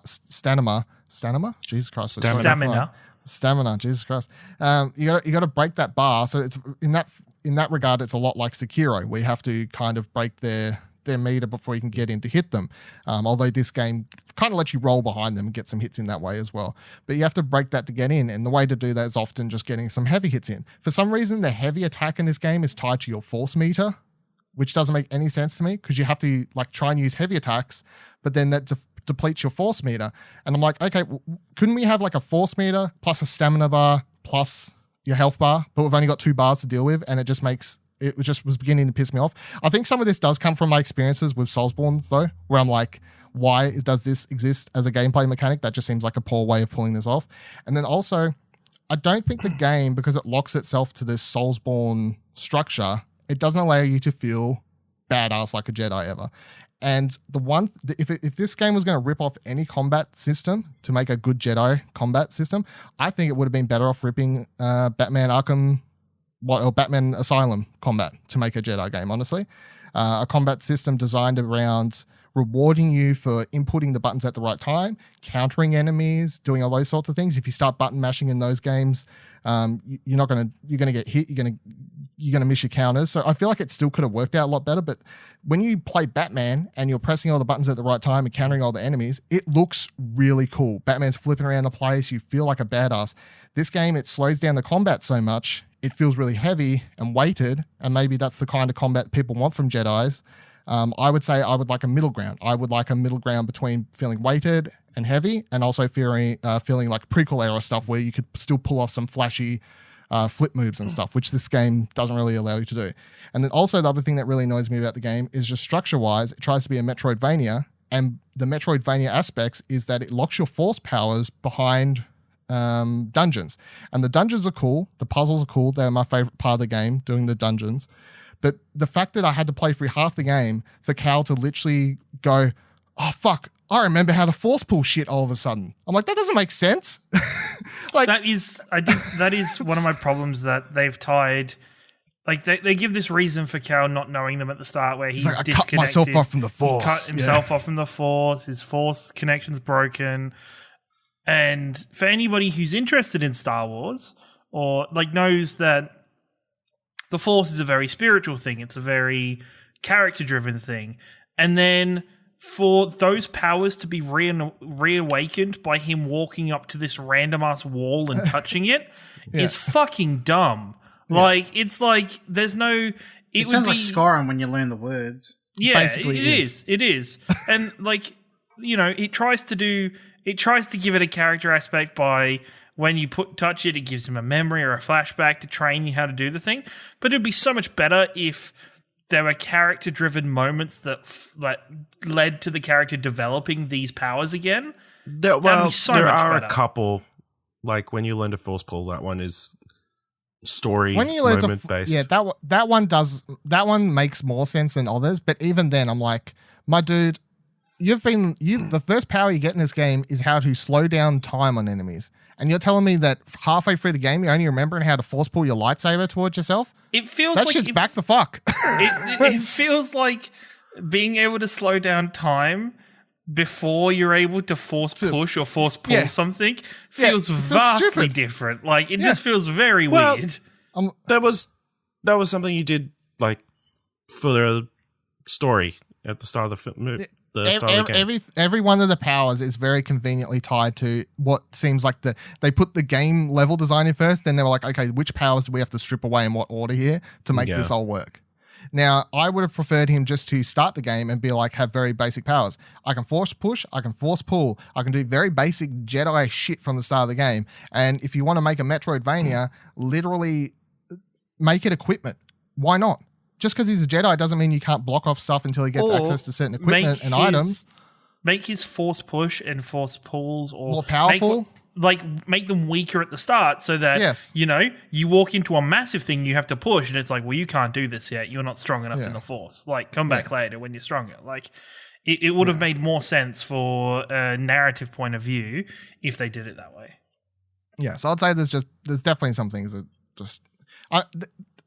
Jesus Christ. Stamina. Jesus Christ. You got to break that bar. So it's in that regard, it's a lot like Sekiro, where you have to kind of break their their meter before you can get in to hit them. Although this game kind of lets you roll behind them and get some hits in that way as well. But you have to break that to get in, and the way to do that is often just getting some heavy hits in. For some reason, the heavy attack in this game is tied to your force meter, which doesn't make any sense to me because you have to like try and use heavy attacks, but then that depletes your force meter. And I'm like, okay, couldn't we have like a force meter plus a stamina bar plus your health bar, but we've only got 2 bars to deal with, and it just was beginning to piss me off. I think some of this does come from my experiences with Soulsborne though, where I'm like, why does this exist as a gameplay mechanic? That just seems like a poor way of pulling this off. And then also, I don't think the game, because it locks itself to this Soulsborne structure, it doesn't allow you to feel badass like a Jedi ever. And if this game was going to rip off any combat system to make a good Jedi combat system, I think it would have been better off ripping Batman Asylum combat to make a Jedi game, honestly. A combat system designed around rewarding you for inputting the buttons at the right time, countering enemies, doing all those sorts of things. If you start button mashing in those games, you're gonna get hit. You're gonna miss your counters. So I feel like it still could have worked out a lot better. But when you play Batman and you're pressing all the buttons at the right time and countering all the enemies, it looks really cool. Batman's flipping around the place. You feel like a badass. This game, it slows down the combat so much. It feels really heavy and weighted, and maybe that's the kind of combat people want from Jedis. I would say I would like a middle ground. I would like a middle ground between feeling weighted and heavy, and also feeling like prequel era stuff where you could still pull off some flashy flip moves and stuff, which this game doesn't really allow you to do. And then also the other thing that really annoys me about the game is just structure-wise, it tries to be a Metroidvania, and the Metroidvania aspects is that it locks your force powers behind dungeons. And the dungeons are cool. The puzzles are cool. They're my favorite part of the game, doing the dungeons. But the fact that I had to play through half the game for Cal to literally go, oh, fuck, I remember how to force pull shit all of a sudden. I'm like, that doesn't make sense. That is one of my problems that they've tied. Like, they give this reason for Cal not knowing them at the start where he's like, I disconnected. cut myself off from the force. He cut himself off from the force. His force connection's broken. And for anybody who's interested in Star Wars or like knows that the Force is a very spiritual thing. It's a very character-driven thing. And then for those powers to be reawakened by him walking up to this random-ass wall and touching it is fucking dumb. Yeah. Like, it's like there's no... It sounds like Skyrim when you learn the words. Yeah, basically it is. It is. And, like, you know, it tries to give it a character aspect by... When you touch it, it gives him a memory or a flashback to train you how to do the thing. But it'd be so much better if there were character-driven moments that led to the character developing these powers again. There are a couple. Like when you learn to force pull, that one is story moment based. Yeah, that one makes more sense than others. But even then, I'm like, my dude, the first power you get in this game is how to slow down time on enemies. And you're telling me that halfway through the game, you're only remembering how to force pull your lightsaber towards yourself? It feels that like shit's back the fuck. It feels like being able to slow down time before you're able to force push or force pull something feels vastly different. Like it just feels very weird. That was something you did like for the story at the start of the film. Every one of the powers is very conveniently tied to what seems like they put the game level design in first, then they were like, okay, which powers do we have to strip away in what order here to make this all work? Now, I would have preferred him just to start the game and be like, have very basic powers. I can force push, I can force pull, I can do very basic Jedi shit from the start of the game. And if you want to make a Metroidvania, literally make it equipment. Why not? Just because he's a Jedi doesn't mean you can't block off stuff until he gets access to certain equipment and items. Make his force push and force pulls or more powerful. Make them weaker at the start so that, you walk into a massive thing you have to push and it's like, well, you can't do this yet. You're not strong enough in the force. Like, come back later when you're stronger. Like, it would have made more sense for a narrative point of view if they did it that way. Yeah, so I'd say there's definitely some things that just...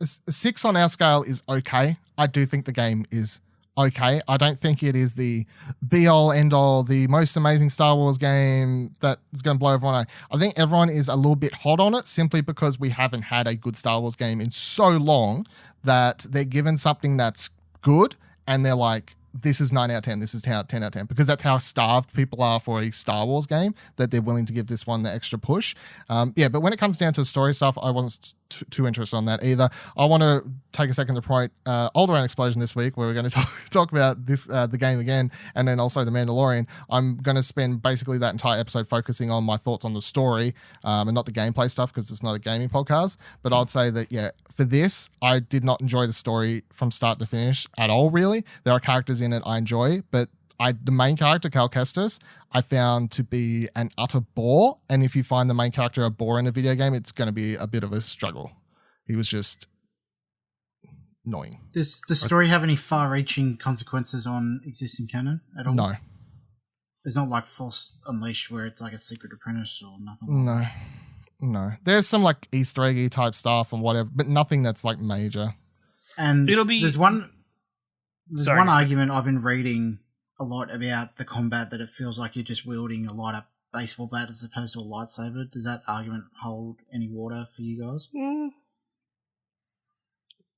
6 on our scale is okay. I do think the game is okay. I don't think it is the be-all, end-all, the most amazing Star Wars game that is going to blow everyone away. I think everyone is a little bit hot on it simply because we haven't had a good Star Wars game in so long that they're given something that's good and they're like, this is 9 out of 10, this is 10 out of 10, because that's how starved people are for a Star Wars game, that they're willing to give this one the extra push. But when it comes down to story stuff, I wasn't too interested on that either. I want to take a second to promote Alderaan Explosion this week, where we're going to talk about this the game again, and then also The Mandalorian. I'm going to spend basically that entire episode focusing on my thoughts on the story and not the gameplay stuff, because it's not a gaming podcast. But I'd say that, for this, I did not enjoy the story from start to finish at all, really. There are characters in it I enjoy, but the main character, Cal Kestis, I found to be an utter bore. And if you find the main character a bore in a video game, it's going to be a bit of a struggle. He was just annoying. Does the story have any far-reaching consequences on existing canon at all? No. It's not like Force Unleashed, where it's like a secret apprentice or nothing like that. No. There's some like Easter eggy type stuff and whatever, but nothing that's like major. And there's one Sorry. argument I've been reading a lot about the combat, that it feels like you're just wielding a light up baseball bat as opposed to a lightsaber. Does that argument hold any water for you guys?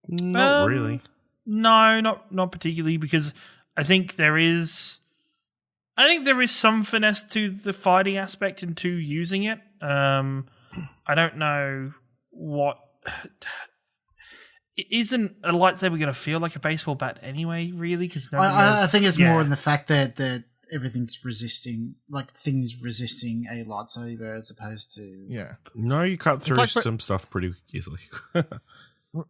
Not really. No, not particularly, because I think there is some finesse to the fighting aspect and to using it. I don't know what. Isn't a lightsaber going to feel like a baseball bat anyway, really? Because I think it's more in the fact that everything's resisting, like things resisting a lightsaber as opposed to... Yeah. No, you cut through like- some stuff pretty easily.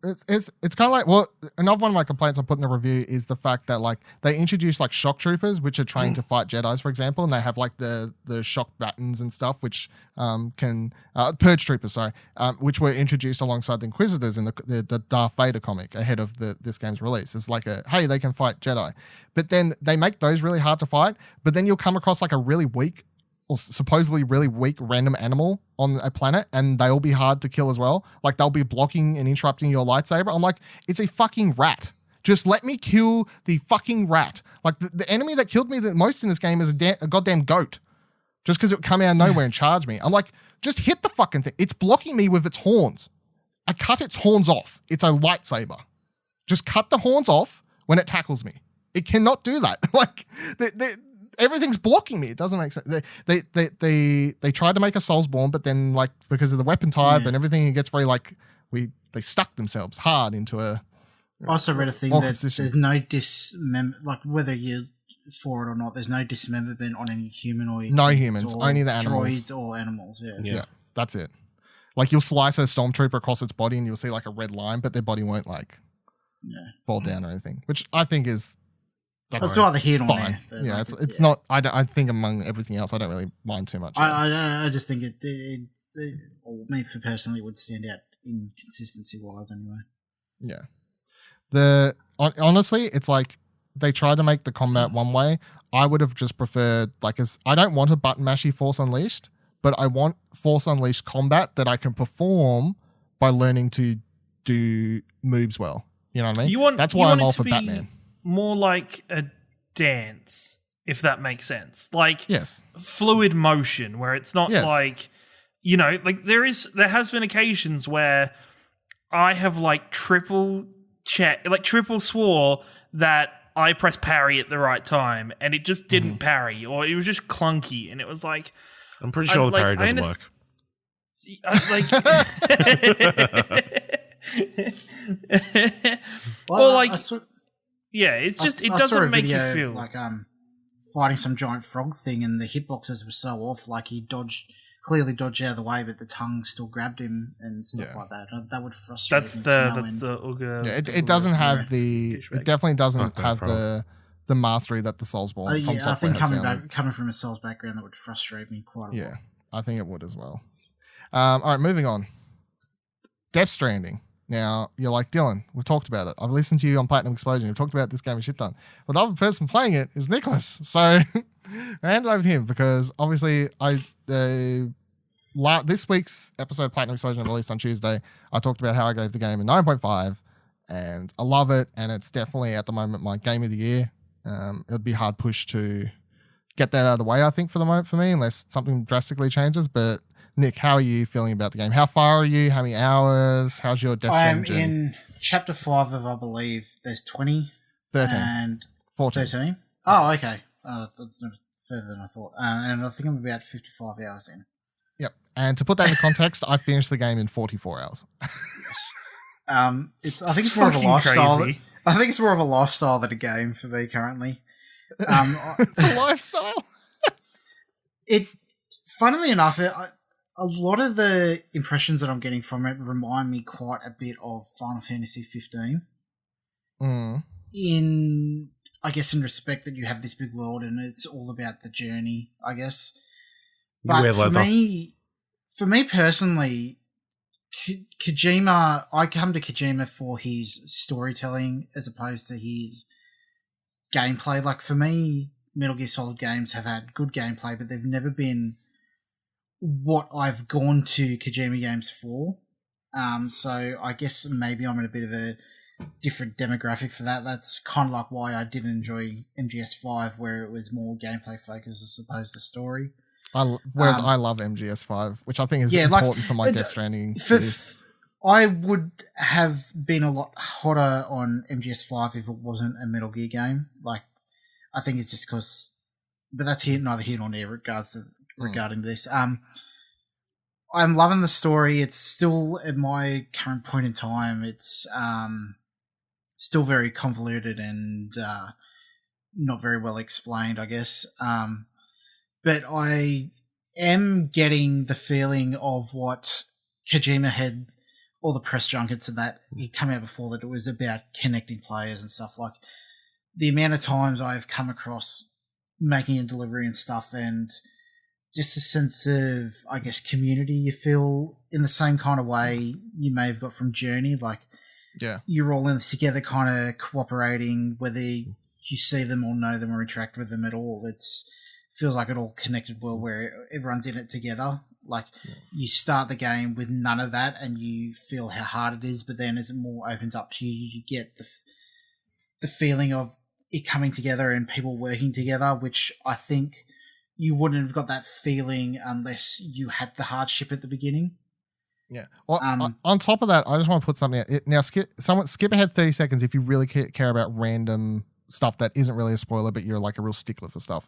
It's kind of like, well, another one of my complaints I put in the review is the fact that like they introduce like shock troopers, which are trained to fight Jedis, for example, and they have like the shock batons and stuff, which can purge troopers, which were introduced alongside the Inquisitors in the Darth Vader comic ahead of this game's release. It's like hey, they can fight Jedi, but then they make those really hard to fight. But then you'll come across like a really weak, or supposedly really weak random animal on a planet, and they'll be hard to kill as well. Like they'll be blocking and interrupting your lightsaber. I'm like, it's a fucking rat. Just let me kill the fucking rat. Like the enemy that killed me the most in this game is a goddamn goat. Just because it would come out of nowhere and charge me. I'm like, just hit the fucking thing. It's blocking me with its horns. I cut its horns off. It's a lightsaber. Just cut the horns off when it tackles me. It cannot do that. Like everything's blocking me. It doesn't make sense. They tried to make a Soulsborne, but then like because of the weapon type and everything, it gets very like they stuck themselves hard into a. I also read a thing that there's no like whether you're for it or not, there's no dismemberment on any humanoid. No humans, only the animals. Droids or animals. Yeah, that's it. Like you'll slice a stormtrooper across its body and you'll see like a red line, but their body won't like fall down or anything, which I think is. That's either here or fine. there. Yeah, like it's not. I think among everything else, I don't really mind too much. I just think it or me personally would stand out inconsistency wise anyway. Yeah. Honestly, it's like they tried to make the combat one way. I would have just preferred I don't want a button mashy Force Unleashed, but I want Force Unleashed combat that I can perform by learning to do moves well. You know what I mean? That's why I'm all for Batman. More like a dance, if that makes sense. Like fluid motion, where it's not like, like there has been occasions where I have like triple swore that I pressed parry at the right time and it just didn't parry, or it was just clunky, and it was like, I'm pretty sure the parry doesn't work. It's just it doesn't make you feel like fighting some giant frog thing, and the hitboxes were so off. Like he clearly dodged out of the way, but the tongue still grabbed him and stuff like that. That would frustrate me. That's the Uga. Yeah, it doesn't have the. It definitely doesn't have the mastery that the Soulsborne. I think coming from a Souls background, that would frustrate me quite a lot. Yeah, I think it would as well. All right, moving on. Death Stranding. Now, you're like, Dylan, we've talked about it. I've listened to you on Platinum Explosion. We've talked about this game a shit ton. Well, the other person playing it is Nicholas. So I handed over to him because obviously this week's episode of Platinum Explosion released on Tuesday. I talked about how I gave the game a 9.5 and I love it. And it's definitely at the moment my game of the year. It would be hard push to get that out of the way, I think, for the moment for me, unless something drastically changes. But Nick, how are you feeling about the game? How far are you? How many hours? How's your Death Stranding journey? In chapter 5 of, I believe, there's 20. 13. And 14. 13? Oh, okay. That's not further than I thought. And I think I'm about 55 hours in. Yep. And to put that in context, I finished the game in 44 hours. Yes. I think it's more of a fucking lifestyle. crazy. I think it's more of a lifestyle than a game for me currently. It's a lifestyle. Funnily enough, a lot of the impressions that I'm getting from it remind me quite a bit of Final Fantasy 15. In respect that you have this big world and it's all about the journey, I guess. But for me personally, Kojima, I come to Kojima for his storytelling as opposed to his gameplay. Like, for me, Metal Gear Solid games have had good gameplay, but they've never been what I've gone to Kojima games for. So I guess maybe I'm in a bit of a different demographic for that. That's kind of like why I didn't enjoy MGS5, where it was more gameplay focused as opposed to story. Whereas I love MGS5, which I think is important for my Death Stranding. I would have been a lot hotter on MGS5 if it wasn't a Metal Gear game. Like, I think it's just because, but that's neither here nor there regarding this. I'm loving the story. It's still, at my current point in time, it's still very convoluted and not very well explained, I guess. But I am getting the feeling of what Kojima had, all the press junkets and that he'd come out before, that it was about connecting players and stuff. Like, the amount of times I've come across making a delivery and stuff, and just a sense of, I guess, community you feel in the same kind of way you may have got from Journey. Like, you're all in this together, kind of cooperating, whether you see them or know them or interact with them at all. Feels like an all connected world where everyone's in it together. Like, you start the game with none of that and you feel how hard it is, but then as it more opens up to you, you get the feeling of it coming together and people working together, which I think you wouldn't have got that feeling unless you had the hardship at the beginning. Yeah. Well, on top of that, I just want to put something out. Now, skip ahead 30 seconds if you really care about random stuff that isn't really a spoiler, but you're like a real stickler for stuff.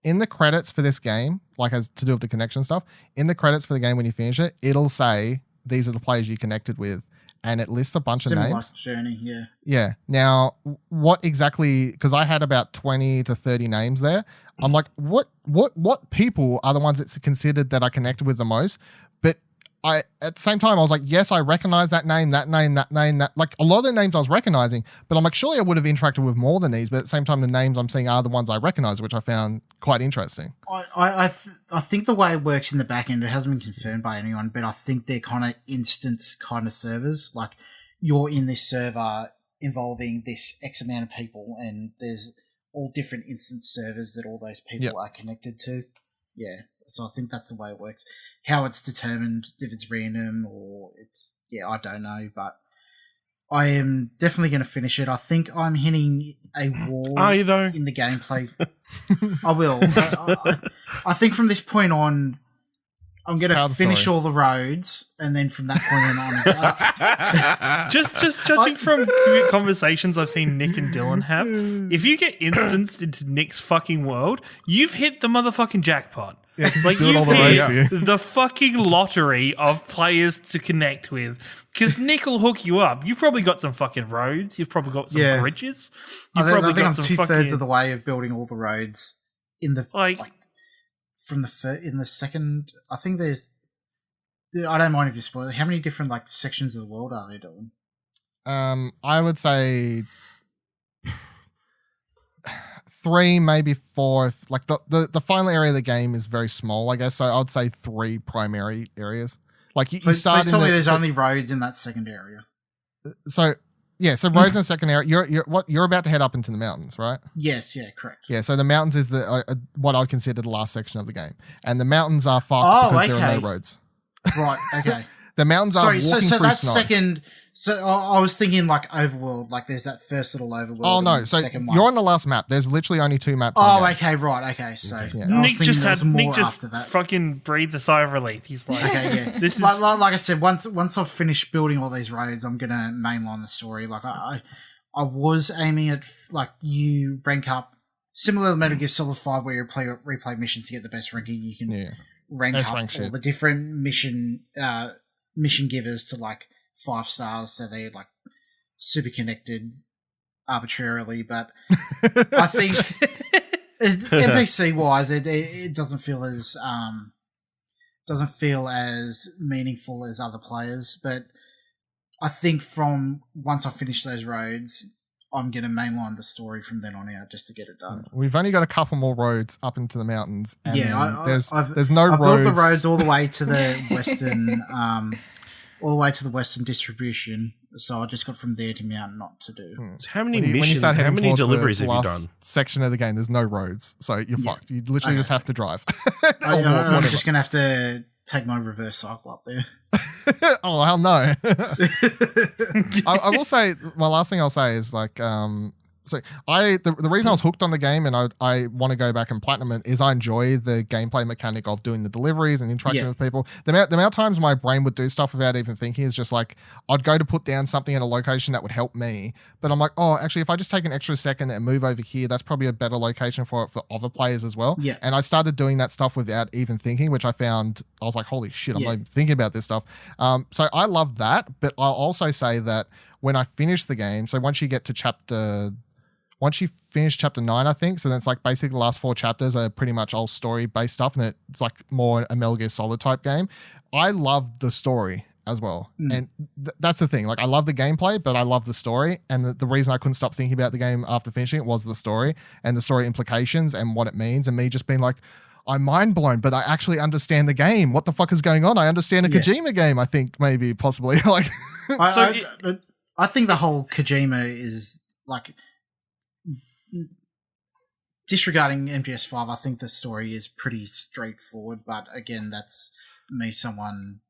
In the credits for this game, like as to do with the connection stuff, in the credits for the game when you finish it, it'll say these are the players you connected with, and it lists a bunch of names. Journey, yeah. Yeah. Now, what exactly? Because I had about 20 to 30 names there. I'm like, what people are the ones that's considered that I connected with the most? But at the same time, I was like, yes, I recognize that name. Like, a lot of the names I was recognizing, but I'm like, surely I would have interacted with more than these. But at the same time, the names I'm seeing are the ones I recognize, which I found quite interesting. I think the way it works in the back end, it hasn't been confirmed by anyone, but I think they're kind of instance kind of servers. Like, you're in this server involving this X amount of people, and there's all different instance servers that all those people are connected to. Yeah. So I think that's the way it works. How it's determined, if it's random or it's, I don't know, but I am definitely going to finish it. I think I'm hitting a wall in the gameplay. I will. I think from this point on, I'm going to finish all the roads, and then from that point on, just judging from conversations I've seen Nick and Dylan have, if you get instanced into Nick's fucking world, you've hit the motherfucking jackpot. Yeah, like, you've hit the fucking lottery of players to connect with, because Nick will hook you up. You've probably got some fucking roads. You've probably got some bridges. I think I'm 2/3 of the way of building all the roads in the in the second. I think there's. I don't mind if you spoil it. How many different sections of the world are they doing? I would say 3, maybe 4. Like, the final area of the game is very small, I guess. So I would say 3 primary areas. Like, you start. Please tell me there's only roads in that second area. So roads in the second area. You're about to head up into the mountains, right? Yes, yeah, correct. Yeah, so the mountains is the what I'd consider the last section of the game, and the mountains are fucked because there are no roads. Right. Okay. The mountains are walking through snow. Second. So I was thinking overworld, there's that first little overworld. Oh no! So you're on the last map. There's literally only 2 maps. Okay, right. Okay, so Nick just fucking breathed a sigh of relief. He's like, okay, yeah. This is like I said. Once I've finished building all these roads, I'm gonna mainline the story. Like, I I was aiming at like you rank up similar to Metal Gear Solid 5 where you replay missions to get the best ranking. You can rank Best up rank all shit. the different mission givers to like 5 stars, so they're like super connected arbitrarily. But I think NPC wise, it doesn't feel as meaningful as other players. But I think from once I finish those roads, I'm going to mainline the story from then on out just to get it done. We've only got a couple more roads up into the mountains. And there's no I've roads. built the roads all the way to the western, distribution. So I just got from there to Mountain not to do. So how many When you missions, start how heading many towards deliveries the have you last done? section of the game, there's no roads, so you're fucked. You literally just have to drive. I'm just going to have to take my reverse cycle up there. Oh hell no! I will say my last thing I'll say is like so the reason I was hooked on the game and I want to go back and platinum it is I enjoy the gameplay mechanic of doing the deliveries and interacting with people. The amount of times my brain would do stuff without even thinking is just like I'd go to put down something in a location that would help me, but I'm like, oh, actually, if I just take an extra second and move over here, that's probably a better location for it for other players as well. Yeah. And I started doing that stuff without even thinking, which I found I was like, holy shit, I'm not even thinking about this stuff. So I love that, but I'll also say that when I finish the game, so once you finish chapter 9, I think, so then it's like basically the last 4 chapters are pretty much all story-based stuff, and it's like more a Metal Gear Solid type game. I love the story as well. And that's the thing. Like, I love the gameplay, but I love the story, and the reason I couldn't stop thinking about the game after finishing it was the story and the story implications and what it means, and me just being like, I'm mind blown, but I actually understand the game. What the fuck is going on? I understand a Kojima game, I think, maybe, possibly. Like, I think the whole Kojima is like disregarding MGS5. I think the story is pretty straightforward, but again, that's me, someone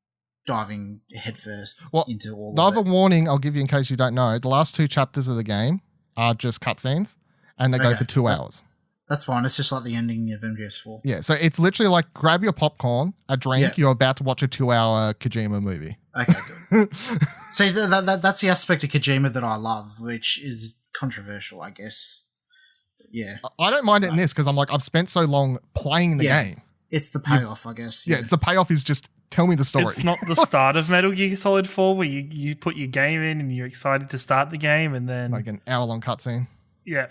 diving headfirst into all the of it. other warning I'll give you in case you don't know, the last 2 chapters of the game are just cutscenes, and they go for 2 hours. That's fine. It's just like the ending of MGS4. Yeah, so it's literally like grab your popcorn, a drink, you're about to watch a 2-hour Kojima movie. Okay, good. See, that's the aspect of Kojima that I love, which is controversial, I guess. Yeah. I don't mind it in this because I'm like, I've spent so long playing the game. It's the payoff, I guess. Yeah, it's the payoff is just tell me the story. It's not the start of Metal Gear Solid 4 where you put your game in and you're excited to start the game and then... Like an hour-long cutscene. Yeah.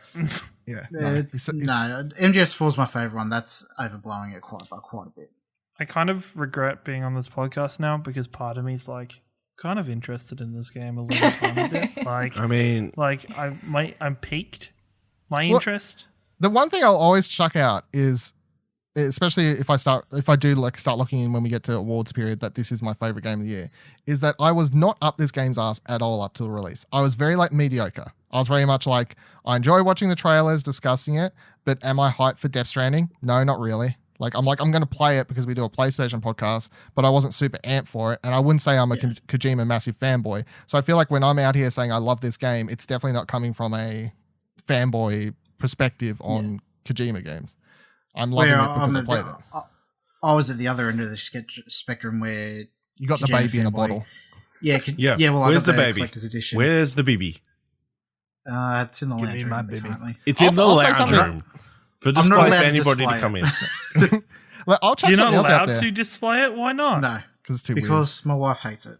Yeah. MGS4 is my favourite one. That's overblowing it quite a bit. I kind of regret being on this podcast now because part of me is like kind of interested in this game a little tiny bit. Like, I mean, like I'm piqued my interest. The one thing I'll always chuck out is, especially if I do start looking in when we get to awards period, that this is my favorite game of the year, is that I was not up this game's ass at all up to the release. I was very mediocre. I was very much like, I enjoy watching the trailers, discussing it, but am I hyped for Death Stranding? No, not really. I'm going to play it because we do a PlayStation podcast, but I wasn't super amped for it. And I wouldn't say I'm a Kojima massive fanboy. So I feel like when I'm out here saying I love this game, it's definitely not coming from a fanboy perspective on Kojima games. I'm loving it because I played it. I was at the other end of the spectrum where you got Kojima the baby in a fanboy. bottle. Yeah. Well, I where's got the baby? collector's edition. Where's the baby? It's in the lounge me room. my baby. Apparently. It's in the I'll say lounge something. room for not display allowed for to anybody to display come it. in. I'll chuck You're not something else out allowed there to display it? Why not? No, because it's too weird. because my wife hates it.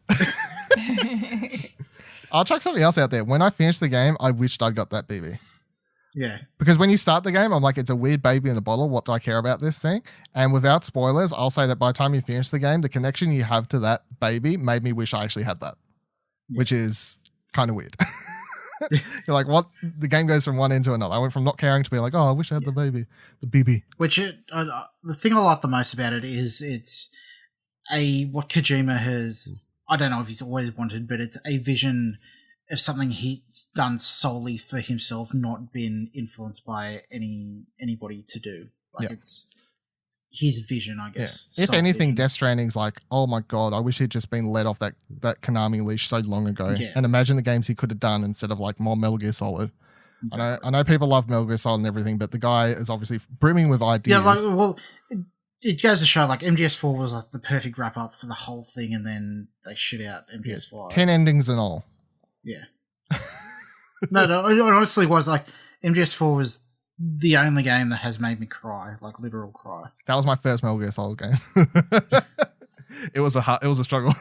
I'll chuck something else out there. When I finished the game, I wished I'd got that BB. Yeah. Because when you start the game, I'm like, it's a weird baby in a bottle. What do I care about this thing? And without spoilers, I'll say that by the time you finish the game, the connection you have to that baby made me wish I actually had that, which is kind of weird. You're like, what? The game goes from one end to another. I went from not caring to being like, oh, I wish I had the baby, the BB. Which the thing I like the most about it is it's what Kojima has. I don't know if he's always wanted, but it's a vision of something he's done solely for himself, not been influenced by anybody to do. It's his vision, I guess. If anything, Vision. Death Stranding's like, oh my God, I wish he'd just been let off that Konami leash so long ago. Yeah. And imagine the games he could have done instead of like more Metal Gear Solid. Exactly. I know people love Metal Gear Solid and everything, but the guy is obviously brimming with ideas. Yeah, it goes to show, MGS4 was the perfect wrap up for the whole thing, and then they shit out MGS5. 10 endings and all. Yeah. No, it honestly was like MGS4 was the only game that has made me cry, like literal cry. That was my first Metal Gear Solid game. It was a struggle.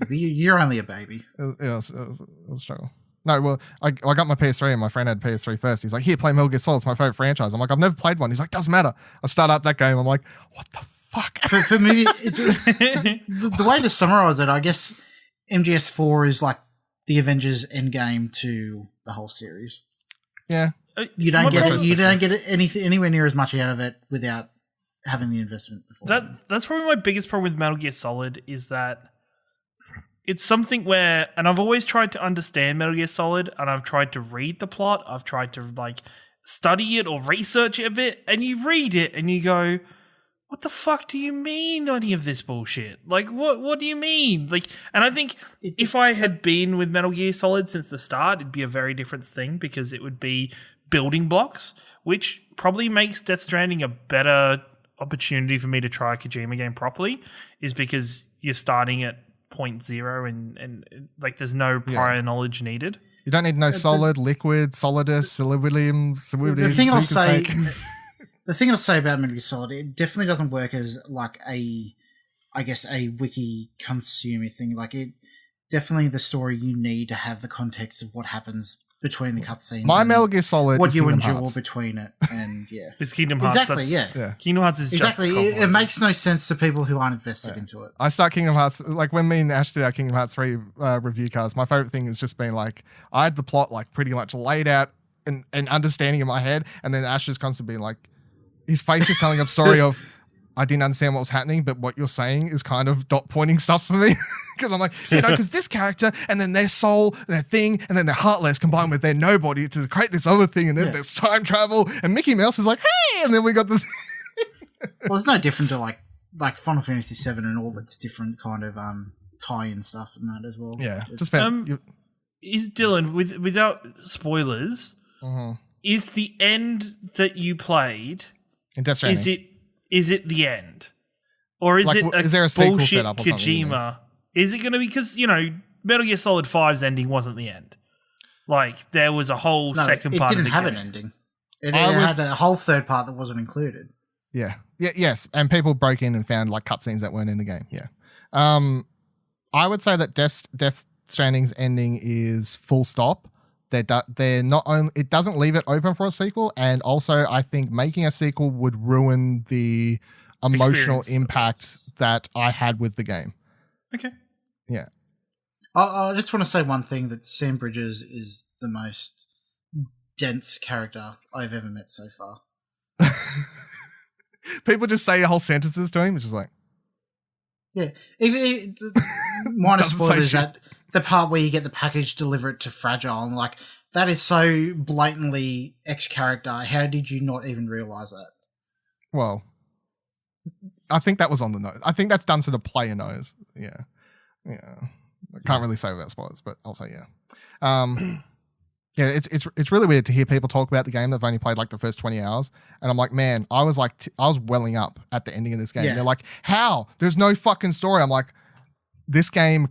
You're only a baby. It was a struggle. No, well, I got my PS3 and my friend had PS3 first. He's like, here, play Metal Gear Solid. It's my favorite franchise. I'm like, I've never played one. He's like, doesn't matter. I start up that game. I'm like, what the fuck? For me, the way to summarize it, I guess MGS4 is like the Avengers Endgame to the whole series. Yeah. You don't get anything anywhere near as much out of it without having the investment before. That's probably my biggest problem with Metal Gear Solid is that it's something where, and I've always tried to understand Metal Gear Solid, and I've tried to read the plot, I've tried to like study it or research it a bit, and you read it and you go, what the fuck do you mean any of this bullshit? Like, what do you mean? Like, and I think if I had been with Metal Gear Solid since the start, it'd be a very different thing because it would be building blocks, which probably makes Death Stranding a better opportunity for me to try a Kojima game properly, is because you're starting at point zero and like there's no prior knowledge needed. You don't need no solid, liquid, solidus, solidium, the thing I'll say about Metal Gear Solid, it definitely doesn't work as like a wiki consumer thing. Like it definitely the story you need to have the context of what happens between the cutscenes. My Metal Gear Solid what is you Kingdom endure Hearts. between it, and yeah, It's Kingdom Hearts. exactly. Yeah. Kingdom Hearts is Exactly. Just It makes no sense to people who aren't invested into it. I start Kingdom Hearts, like when me and Ash did our Kingdom Hearts 3 review cards, my favorite thing is just being like, I had the plot like pretty much laid out and understanding in my head, and then Ash is constantly being like, his face just telling a story of, I didn't understand what was happening, but what you're saying is kind of dot pointing stuff for me. Because I'm like, because this character and then their soul, their thing, and then their heartless combined with their nobody to create this other thing, and then there's time travel, and Mickey Mouse is like, hey, and then we got the. Well, it's no different to like Final Fantasy VII and all that's different kind of tie-in stuff and that as well. Yeah, It's- just about, is Dylan without spoilers? Is the end that you played? in Death Stranding. Is it the end, or is Like, it is there a sequel bullshit set up or something, Kojima? Is it going to be because Metal Gear Solid 5's ending wasn't the end? Like there was a whole No, second it part. didn't of the have game. an ending. It had a whole third part that wasn't included. Yeah. Yes. And people broke in and found like cutscenes that weren't in the game. Yeah. I would say that Death Stranding's ending is full stop. They're not only, it doesn't leave it open for a sequel, and also I think making a sequel would ruin the emotional Experience. impact that I had with the game. Okay. Yeah. I just want to say one thing, that Sam Bridges is the most dense character I've ever met so far. People just say whole sentences to him, which is like, Yeah. Minor Doesn't say spoilers, shit. that the part where you get the package delivered to Fragile, and like, that is so blatantly X-character. How did you not even realise that? well, I think that was on the nose. I think that's done so the player knows. Yeah. I can't really say without spoilers, but I'll say yeah. Yeah, it's really weird to hear people talk about the game that've only played like the first 20 hours, and I'm like, man, I was welling up at the ending of this game. Yeah. They're like, how? There's no fucking story. I'm like, this game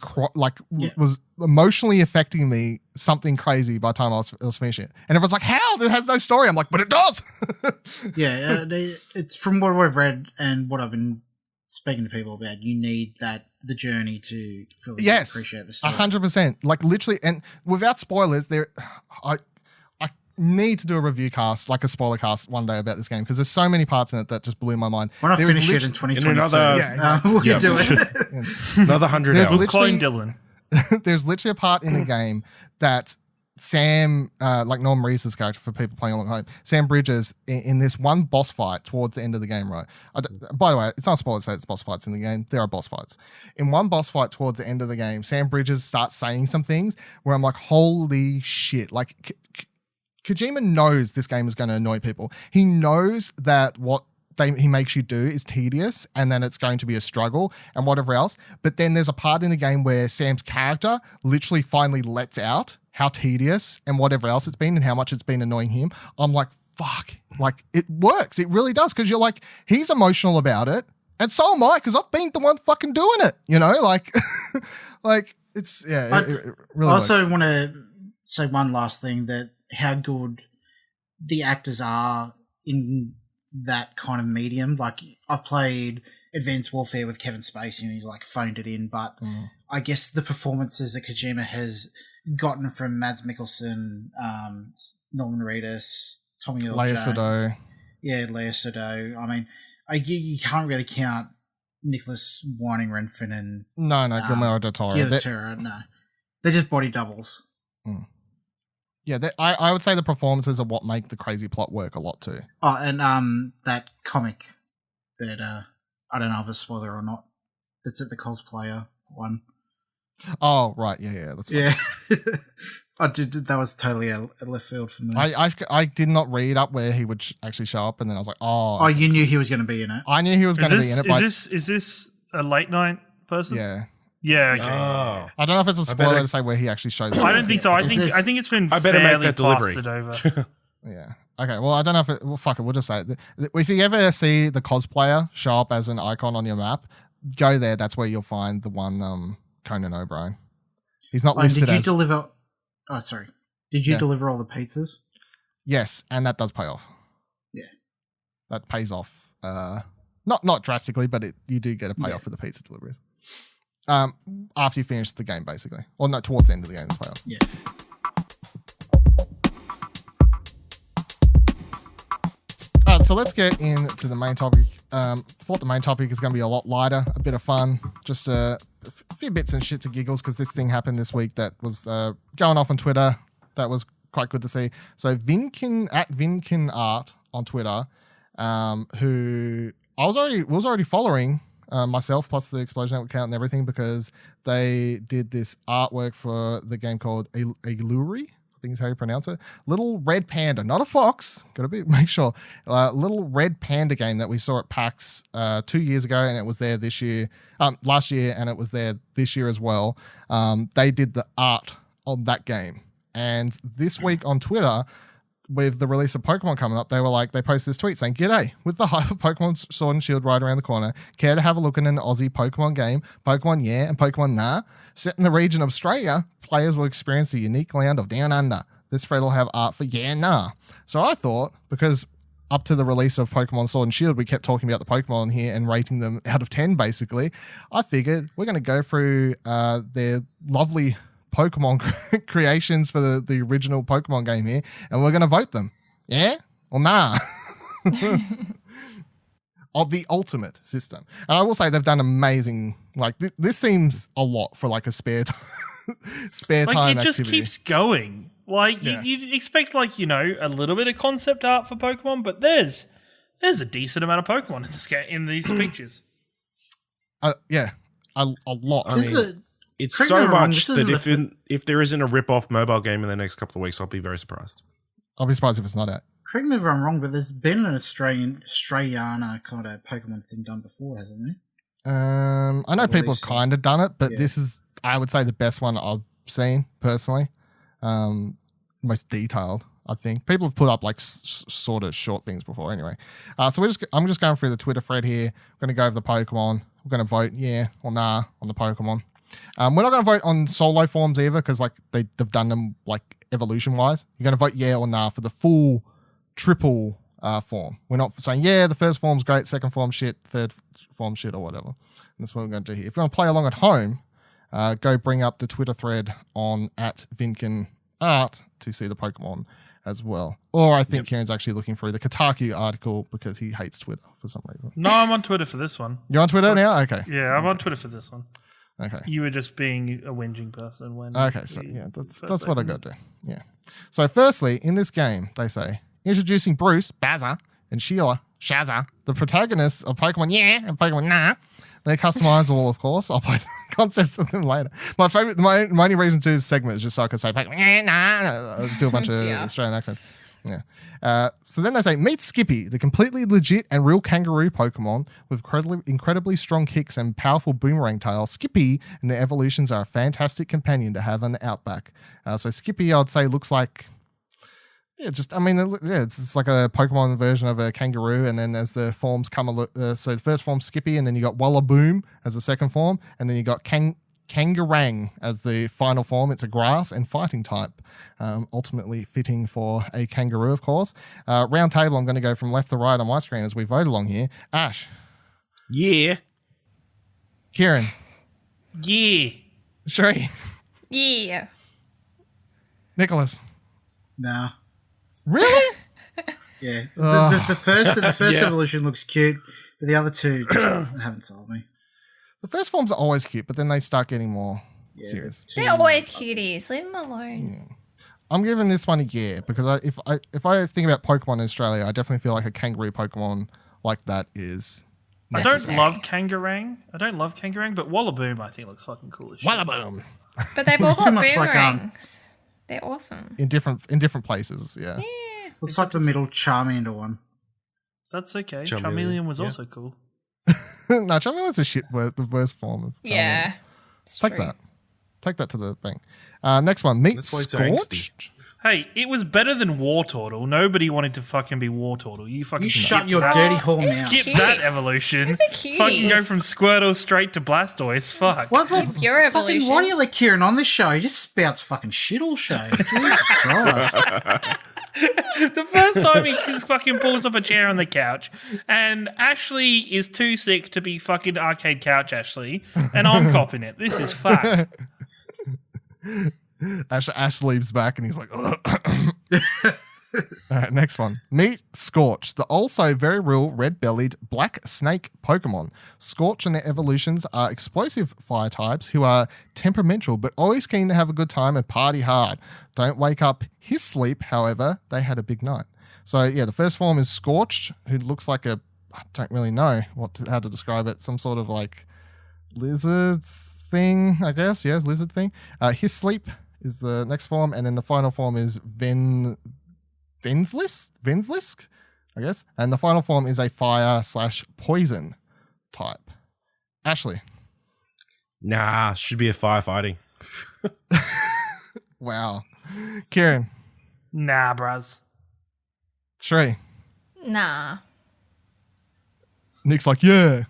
was emotionally affecting me something crazy by the time I was finishing it, and everyone's like, how? There has no story. I'm like, but it does. Yeah, it's from what I've read and what I've been speaking to people about. You need the journey to fully appreciate the story. 100%. Like literally, and without spoilers, I need to do a review cast, like a spoiler cast one day about this game, because there's so many parts in it that just blew my mind. When I There is finish it in literally- 2022, another- we can Yeah. do it. Another 100 There's hours. literally- Clone Dylan. there's literally a part in the game that Sam, like Norm Reese's character for people playing along at home, Sam Bridges in this one boss fight towards the end of the game, right? By the way, it's not a spoiler to say it's boss fights in the game. There are boss fights. In one boss fight towards the end of the game, Sam Bridges starts saying some things where I'm like, holy shit. Like, Kojima knows this game is going to annoy people. He knows that what he makes you do is tedious, and then it's going to be a struggle and whatever else. But then there's a part in the game where Sam's character literally finally lets out how tedious and whatever else it's been and how much it's been annoying him. I'm like, fuck, like it works. It really does. Cause you're like, he's emotional about it. And so am I, cause I've been the one fucking doing it, like, like it's, yeah, it really I works. also want to say one last thing, that how good the actors are in that kind of medium. Like, I've played Advanced Warfare with Kevin Spacey and he's like phoned it in, but I guess the performances that Kojima has gotten from Mads Mikkelsen, Norman Reedus, Tommy Lee Leia Jones. Sado. Yeah, Leia Sado. I mean, you can't really count Nicholas Winding Refn and Guillermo del Toro. Guillermo del Toro. No, they're just body doubles. Yeah, I would say the performances are what make the crazy plot work a lot too. Oh, and that comic that I don't know if it's a spoiler or not. That's at the cosplayer one. Oh right, yeah, that's fine. Yeah. I did. That was totally a left field for me. I did not read up where he would actually show up, and then I was like, oh, you knew he was going to be in it. I knew he was going to be in it. Is this a late night person? Yeah. Yeah. Okay. Oh. I don't know if it's a spoiler to say where he actually shows up. I don't think so. I think it's been better make fairly that delivery. plastered over. Yeah. Okay. Well, I don't know if it. Well, fuck it. We'll just say it. If you ever see the cosplayer show up as an icon on your map, go there. That's where you'll find the one Conan O'Brien. He's not listed. Did you deliver? Oh, sorry. Did you deliver all the pizzas? Yes, and that does pay off. Yeah. That pays off. Not drastically, but you do get a payoff for the pizza deliveries. After you finish the game, basically, or no, towards the end of the game, it's payoff. Yeah. All right, so let's get into the main topic. Thought the main topic is going to be a lot lighter, a bit of fun, just a few bits and shits and giggles because this thing happened this week that was going off on Twitter. That was quite good to see. So Vinkin at Vinkin Art on Twitter, who was already following myself plus the Explosion Network account and everything because they did this artwork for the game called Alluri. I think is how you pronounce it. Little red panda, not a fox. Gotta make sure. Little red panda game that we saw at PAX 2 years ago, and it was there last year, and it was there this year as well. They did the art on that game, and this week on Twitter, with the release of Pokemon coming up, they posted this tweet saying, "G'day, with the hype of Pokemon Sword and Shield right around the corner, care to have a look at an Aussie Pokemon game, Pokemon Yeah and Pokemon Nah? Set in the region of Australia, players will experience the unique land of Down Under. This thread will have art for Yeah and Nah." So I thought, because up to the release of Pokemon Sword and Shield, we kept talking about the Pokemon here and rating them out of 10, basically. I figured we're going to go through their lovely Pokemon creations for the original Pokemon game here, and we're going to vote them. Yeah or nah? Of the ultimate system. And I will say they've done amazing. Like this seems a lot for like a spare time It just activity. keeps going. Like you'd expect a little bit of concept art for Pokemon, but there's a decent amount of Pokemon in this game, in these pictures. A lot. I mean, it's so much that if there isn't a rip-off mobile game in the next couple of weeks, I'll be very surprised. I'll be surprised if it's not out. Correct me if I'm wrong, but there's been an Australiana kind of Pokemon thing done before, hasn't there? I know people have kind of done it, but this is, I would say, the best one I've seen personally. Most detailed, I think. People have put up like sort of short things before anyway. So I'm just going through the Twitter thread here. We're going to go over the Pokemon. We're going to vote yeah or nah on the Pokemon. We're not going to vote on solo forms either because like they've done them like evolution wise. You're going to vote yeah or nah for the full triple form. We're not saying the first form's great, second form shit, third form shit or whatever. And that's what we're going to do here. If you want to play along at home, go bring up the Twitter thread on at Vinkin Art to see the Pokemon as well. Or I think Kieran's actually looking through the Kotaku article because he hates Twitter for some reason. No, I'm on Twitter for this one. You're on Twitter now? Okay. Yeah, I'm on Twitter for this one. Okay. You were just being a whinging person when. Okay, so yeah, that's what I got to do. Yeah. So firstly, in this game, they say introducing Bruce, Bazza, and Sheila, Shazza, the protagonists of Pokemon Yeah and Pokemon Nah. They're customizable, of course. I'll play concepts of them later. My only reason to do this segment is just so I could say Pokemon Yeah, Nah, do a bunch of Australian accents. Yeah. So then they say, meet Skippy, the completely legit and real kangaroo Pokemon with incredibly strong kicks and powerful boomerang tail. Skippy and their evolutions are a fantastic companion to have on the outback. So Skippy, I'd say, looks like, it's like a Pokemon version of a kangaroo. And then as the forms come, so the first form Skippy, and then you got Wallaboom as the second form, and then you got Kangarang as the final form. It's a grass and fighting type, ultimately fitting for a kangaroo, of course. Round table, I'm going to go from left to right on my screen as we vote along here. Ash. Yeah. Kieran. Yeah. Sheree. Yeah. Nicholas. Nah. Really? Yeah. Oh. The first Yeah. evolution looks cute, but the other two just haven't sold me. The first forms are always cute, but then they start getting more serious. They're always cuties. Leave them alone. I'm giving this one a yeah because if I think about Pokemon in Australia, I definitely feel like a kangaroo Pokemon like that is. I don't Necessary. love Kangarang. But Wallaboom I think looks fucking cool as shit. Wallaboom But they've all Looks too got much like, boomerangs. They're awesome. in different places. Yeah. Looks like the middle Charmander one. That's okay. Charmeleon, Charmeleon was yeah. also cool. No, Charmeleon's a shit word, the worst form of Charmeleon. Yeah. It's Take true. that. Take that to the bank. Next one, Meat That's why it's so angsty. Scorched. Hey, it was better than War Turtle. Nobody wanted to fucking be War Turtle. You fucking You skip shut your that. dirty whore it's mouth. Skip Cute. that evolution. It's a cutie. Fucking go from Squirtle straight to Blastoise. Fuck. What the Your fucking? evolution. Why do you let Kieran on this show? He just spouts fucking shit all show. Jesus Christ! The first time he just fucking pulls up a chair on the couch, and Ashley is too sick to be fucking arcade couch Ashley, and I'm copping it. This is fact. Ash leaps back and he's like, ugh. All right, next one. Meet Scorch, the also very real red-bellied black snake Pokemon. Scorch and their evolutions are explosive fire types who are temperamental but always keen to have a good time and party hard. Don't wake up his sleep, however, they had a big night. So, yeah, the first form is Scorched, who looks like I don't really know how to describe it, some sort of like lizard thing, I guess. Yeah, lizard thing. His sleep is the next form, and then the final form is Venslisk, I guess. And the final form is a fire/poison type. Ashley. Nah, should be a firefighting. Wow. Kieran. Nah, bruz. Shree. Nah. Nick's like, yeah.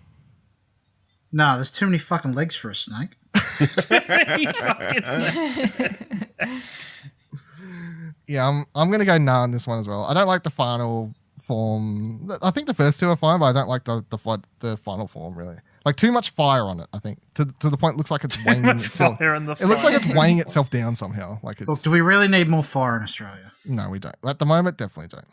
Nah, there's too many fucking legs for a snake. You fucking- Yeah, I'm going to go nah on this one as well. I don't like the final form. I think the first two are fine, but I don't like the final form, really. Like, too much fire on it, I think. To the point it looks like it's weighing itself. Fire in the It looks like fire. it's weighing itself down somehow. Like Look, it's do we really need more fire in Australia? No, we don't. At the moment, definitely don't.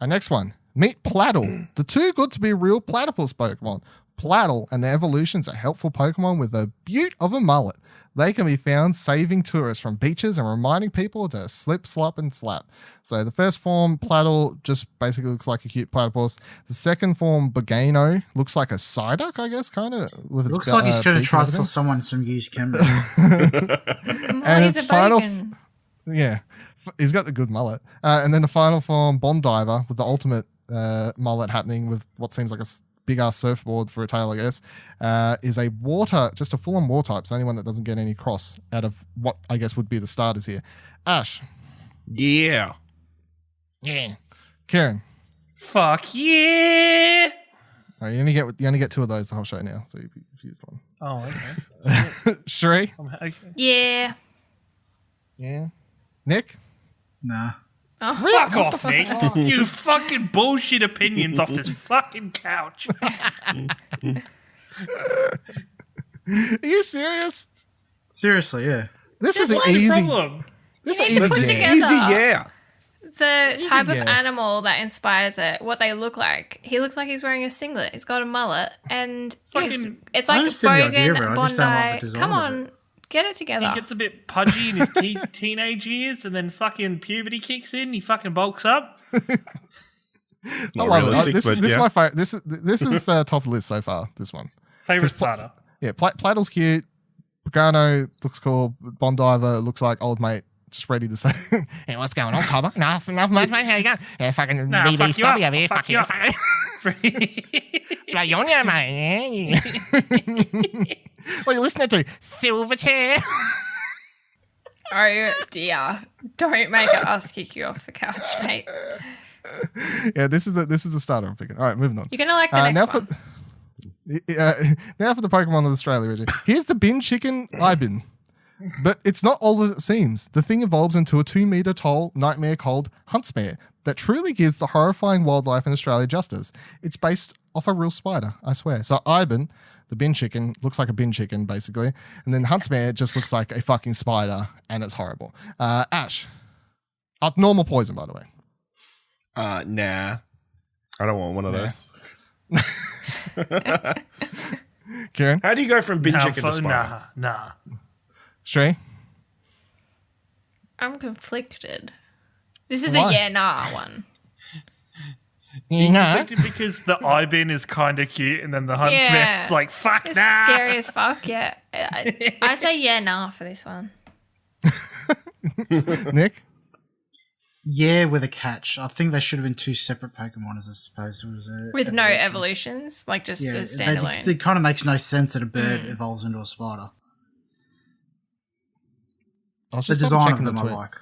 Our next one. Meet Pladdle, the too good to be real platypus Pokemon. Pladdle and their evolutions are helpful Pokemon with a beaut of a mullet. They can be found saving tourists from beaches and reminding people to slip, slop, and slap. So the first form, Pladdle, just basically looks like a cute platypus. The second form, Bogano, looks like a Psyduck, I guess, kind of. It looks like he's going to beak try and to sell everything. someone some used cameras. And He's its a final, bogan. yeah, he's got the good mullet. And then the final form, Bondiver, with the ultimate mullet happening with what seems like a big ass surfboard for a tail, I guess, is a water, just a full on water type. It's the only one that doesn't get any cross out of what I guess would be the starters here. Ash. Yeah. Yeah. Karen. Fuck yeah! All right, you only get two of those the whole show now, so you've used one. Oh, okay. Sheree. Okay. Yeah. Yeah. Nick. Nah. Fuck off, Nick. You fucking bullshit opinions off this fucking couch. Are you serious? Seriously, yeah. This is an What's the easy. problem? This You is need to easy. put game. together- Easy, yeah. The type of yeah. animal that inspires it, what they look like. He looks like he's wearing a singlet. He's got a mullet, and it's I like understand the idea, Bogan, but I Bondi. just don't like the design Come of on, get it together. He gets a bit pudgy in his teenage years, and then fucking puberty kicks in. He fucking bulks up. I Not love realistic, it. This but is yeah. my favorite. This is top of the list so far. This one. Favorite 'Cause Pla- starter. Yeah, Pladdle's cute. Pagano looks cool. Bondiver looks like old mate, just ready to say, "Hey, what's going on, Cobber? Enough, much, mate. How you going? Yeah, fucking Nah, BB fuck you stubby up. over here. Fuck Fuck you you. up. Blow you on you, mate. Yeah. What are you listening to? Silverchair. Oh dear! Don't make us kick you off the couch, mate. Yeah, this is the starter I'm picking. All right, moving on. You're gonna like the now next one. Now for the Pokemon of Australia, Richard. Here's the bin chicken Ibin. But it's not all as it seems. The thing evolves into a 2-meter tall nightmare called Huntsmare that truly gives the horrifying wildlife in Australia justice. It's based off a real spider, I swear. So Ibin, the bin chicken, looks like a bin chicken, basically. And then Huntsmare just looks like a fucking spider, and it's horrible. Ash. Normal poison, by the way. Nah. I don't want one of those. Kieran? How do you go from bin chicken to spider? Nah. Shree? I'm conflicted. This is Why? a yeah-nah one. Nah. Because the Ibin is kind of cute, and then the Huntsman's Yeah. like, fuck It's nah. scary as fuck, yeah. I say yeah-nah for this one. Nick? Yeah, with a catch. I think they should have been 2 separate Pokemon as opposed to a With no evolution. evolutions, like just Yeah, as standalone. it kind of makes no sense that a bird evolves into a spider. I was The just design of double-checking them the I tweet. like.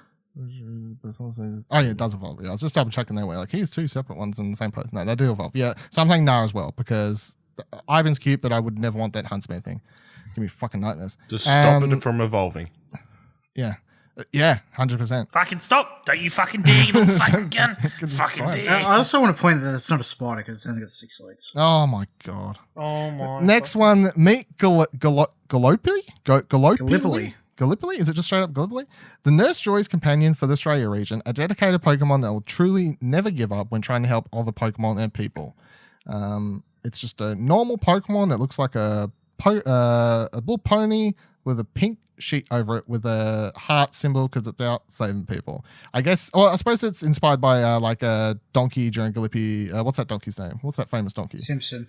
Oh, yeah, it does evolve. Yeah, I was just double checking their way. Like, here's 2 separate ones in the same place. No, they do evolve. Yeah, so I'm saying nah as well because Ivan's cute, but I would never want that Huntsman thing. Give me fucking nightmares. Just stop it from evolving. Yeah. Yeah, 100%. Fucking stop. Don't you fucking dare, you little fucking gun. Good Fucking fight. dare. I also want to point that it's not a spider because it's only got 6 legs. Oh, my God. Oh, my. Next one, meet Gallipoli? Gallipoli. Gallipoli? Is it just straight up Gallipoli? The Nurse Joy's companion for the Australia region, a dedicated Pokemon that will truly never give up when trying to help other Pokemon and people. It's just a normal Pokemon that looks like a little pony with a pink sheet over it with a heart symbol because it's out saving people. I guess, or I suppose it's inspired by like a donkey during Gallipoli. What's that donkey's name? What's that famous donkey? Simpson.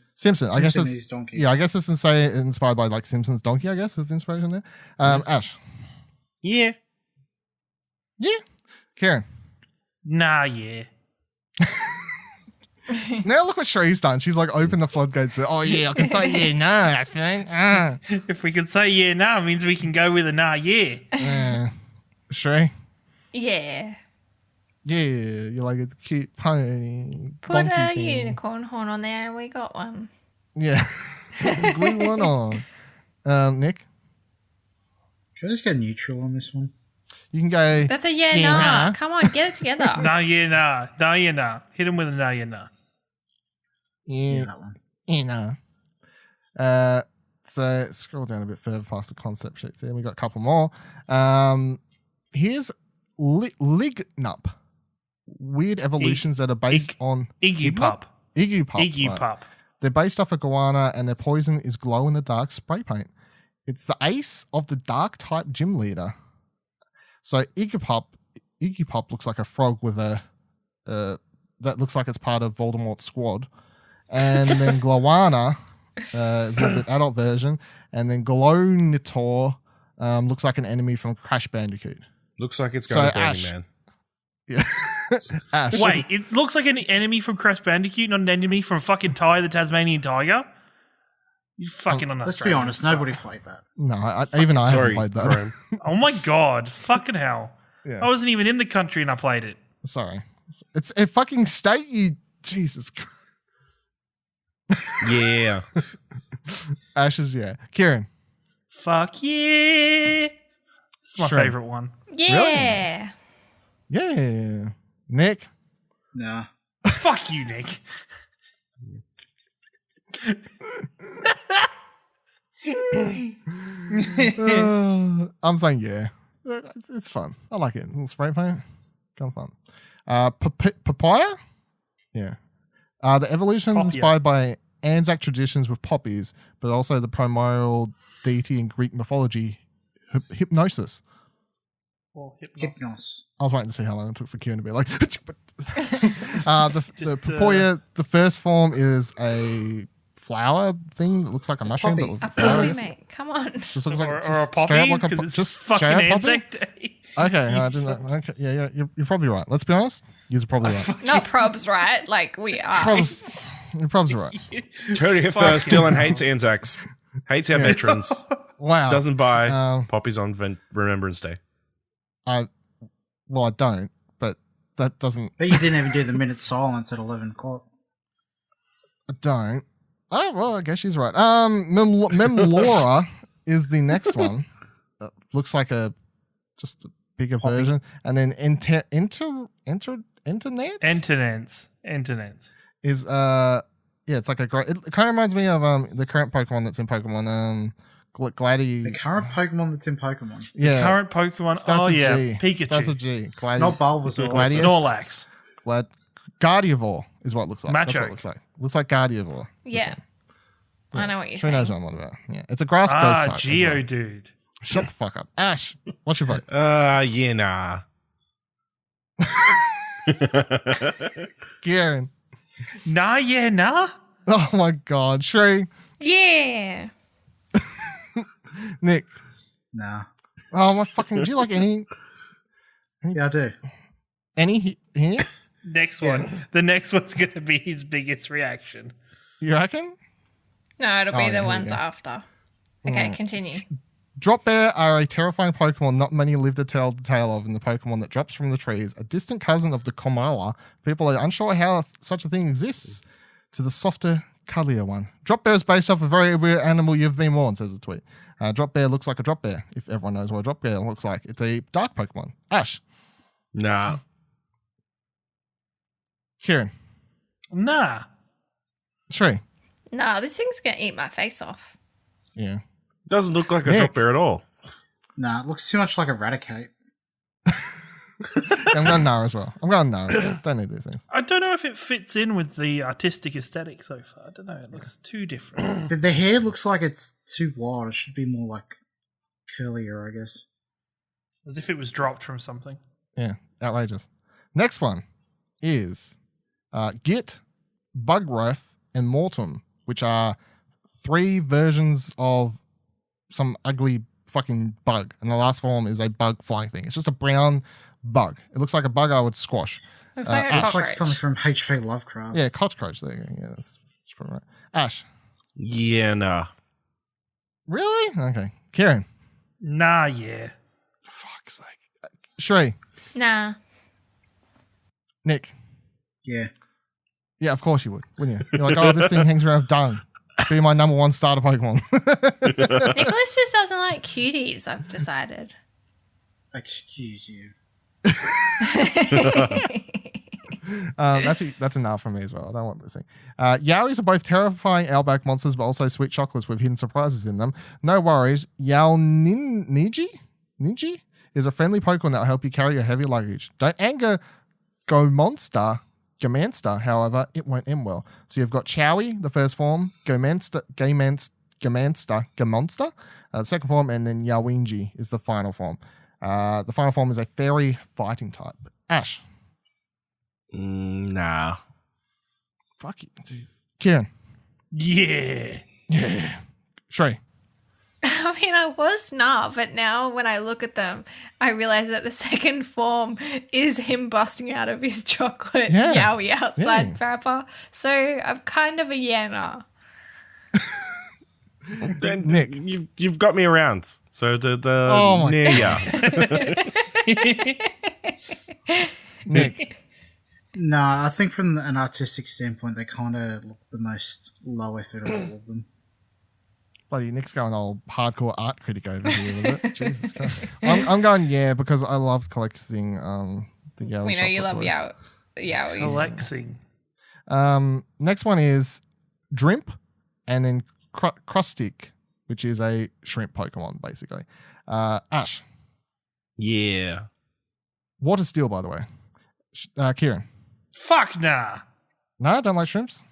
I guess it's is donkey. yeah. I guess it's inspired by like Simpson's donkey. I guess is the inspiration there. Ash. Yeah. Yeah. Karen. Nah, yeah. Now look what Shree's done. She's like opened the floodgates. Oh yeah, I can say yeah, no, actually. If we can say yeah, nah, it means we can go with a nah, yeah. Shree. Yeah. Yeah, you're like a cute pony. Put donkey a thing. unicorn horn on there and we got one. Yeah. Glue one on. Nick, Can I just go neutral on this one? you can go. That's a yeah, Yeah, nah. nah. Come on, get it together. Nah, yeah, nah. Nah, yeah, nah. Hit him with a nah, yeah, nah. Yeah, Yeah, that one. no. So scroll down a bit further past the concept sheets there. We got a couple more. Here's Lignup. Weird evolutions that are based on Iggy Pup. Iggy Pup. Iggy right. Pup. They're based off of Goanna, and their poison is glow-in-the-dark spray paint. It's the ace of the dark-type gym leader. So Iggy Pup looks like a frog with a that looks like it's part of Voldemort's squad. And then Glowana is a little bit adult version. And then Glownitor looks like an enemy from Crash Bandicoot. Looks like it's going to Burning Ash. Man. Yeah. Ash. Wait, it looks like an enemy from Crash Bandicoot, not an enemy from fucking Ty the Tasmanian Tiger? You fucking on Let's be honest, nobody played that. No, even I haven't Sorry, played that. Graham. Oh my god, fucking hell. Yeah. I wasn't even in the country and I played it. Sorry. It's a fucking state, you... Jesus Christ. Yeah. Ashes, yeah. Kieran. Fuck yeah. It's my Sure. favourite one. Yeah. Yeah. Nick. Nah. Fuck you, Nick. I'm saying yeah. It's fun. I like it. A little spray paint. Kind of fun. Papaya? Yeah. The evolution is Papaya. inspired by Anzac traditions with poppies, but also the primordial deity in Greek mythology, hypnosis. Hypnos. I was waiting to see how long it took for Kieran to be like. the papaya, the first form is a flower thing that looks like a mushroom, poppy. but with A flowers. poppy, mate. Come on. Just looks like Or just a straight poppy, up like because it's just fucking straight up poppy? Anzac Day. Okay, I didn't know. Okay, yeah, you're probably right. Let's be honest. You're probably right. Not probs, right? Like we are. Probs, you're probably right. Heard it first. Dylan hates Anzacs. Hates our veterans. Wow. Doesn't buy Um, poppies on Remembrance Day. I don't, but that doesn't. But you didn't even do the minute silence at 11 o'clock. I don't. Oh, well, I guess she's right. Memlora is the next one. Looks like just a bigger version. And then Internets is it's like a great. It kind of reminds me of the current Pokemon that's in Pokemon. Gladiator. The current Pokemon that's in Pokemon. Yeah, The current Pokemon. Starts with G. Pikachu. Starts with G. Not Bulbasaur. Gladius. Snorlax. Gardevoir is what it looks like. That's what Machoke. it looks like. Looks like Gardevoir. Yeah. I know what you're She saying. knows what I'm on about. Yeah, it's a grass ghost type. as well. Geodude. Shut the fuck up, Ash. What's your vote? Yeah, nah. Kieran. Nah, yeah, nah. Oh my God, Shree. Yeah. Nick. Nah. Oh my fucking. Do you like any Yeah, I do. here? Next one. The next one's going to be his biggest reaction. You reckon? No, it'll be yeah, the here we ones go. after. Okay, continue. Drop Bear are a terrifying Pokemon not many live to tell the tale of in the Pokemon that drops from the trees. A distant cousin of the Komala. People are unsure how such a thing exists to the softer, cuddlier one. Drop Bear is based off a very rare animal you've been warned, says the tweet. Drop Bear looks like a Drop Bear, if everyone knows what a Drop Bear looks like. It's a dark Pokemon. Ash. Nah. Kieran. Nah. Shree. No, this thing's going to eat my face off. Yeah. Doesn't look like a Nick. drop bear at all. Nah, it looks too much like Eradicate. I'm going Nara as well. Don't need these things. I don't know if it fits in with the artistic aesthetic so far. I don't know. It looks too different. The hair looks like it's too wide. It should be more like curlier, I guess. As if it was dropped from something. Yeah, outrageous. Next one is Git, Bugriff, and Mortem, which are 3 versions of some ugly fucking bug. And the last form is a bug flying thing. It's just a brown bug. It looks like a bug I would squash. Looks like a It's cockroach. like something from H.P. Lovecraft. Yeah, cockroach. There you go. Yeah, that's probably right. Ash. Yeah, nah. Really? Okay. Kieran. Nah, yeah. Fuck's sake. Shree. Nah. Nick. Yeah. Yeah, of course you would, wouldn't you? You're like, oh, this thing hangs around with dung. Be my number 1 starter Pokemon. Nicholas just doesn't like cuties, I've decided. Excuse you. That's enough for me as well. I don't want this thing. Yowies are both terrifying outback monsters, but also sweet chocolates with hidden surprises in them. No worries. Niji is a friendly Pokemon that will help you carry your heavy luggage. Don't anger Gamonster, however, it won't end well. So you've got Chowie, the first form, Gamonster, the second form, and then Yawinji is the final form. The final form is a fairy fighting type. Ash. Nah. Fuck you. Jeez. Kieran. Yeah. Yeah. Shrey. I mean, I was not, but now when I look at them, I realize that the second form is him busting out of his chocolate Yowie outside wrapper. So I'm kind of a yeah-nah. Nick, you've got me around. So Oh my near ya. Nick. No, I think from an artistic standpoint, they kind of look the most low effort of all of them. Bloody Nick's going old hardcore art critic over here with it. Jesus Christ. I'm going because I loved collecting the Yowie. We know you love chocolate Yowies. Alexing. Next one is Drimp and then Krustic, which is a shrimp Pokemon, basically. Ash. Yeah. Water Steel, by the way. Kieran. Fuck nah. No, don't like shrimps?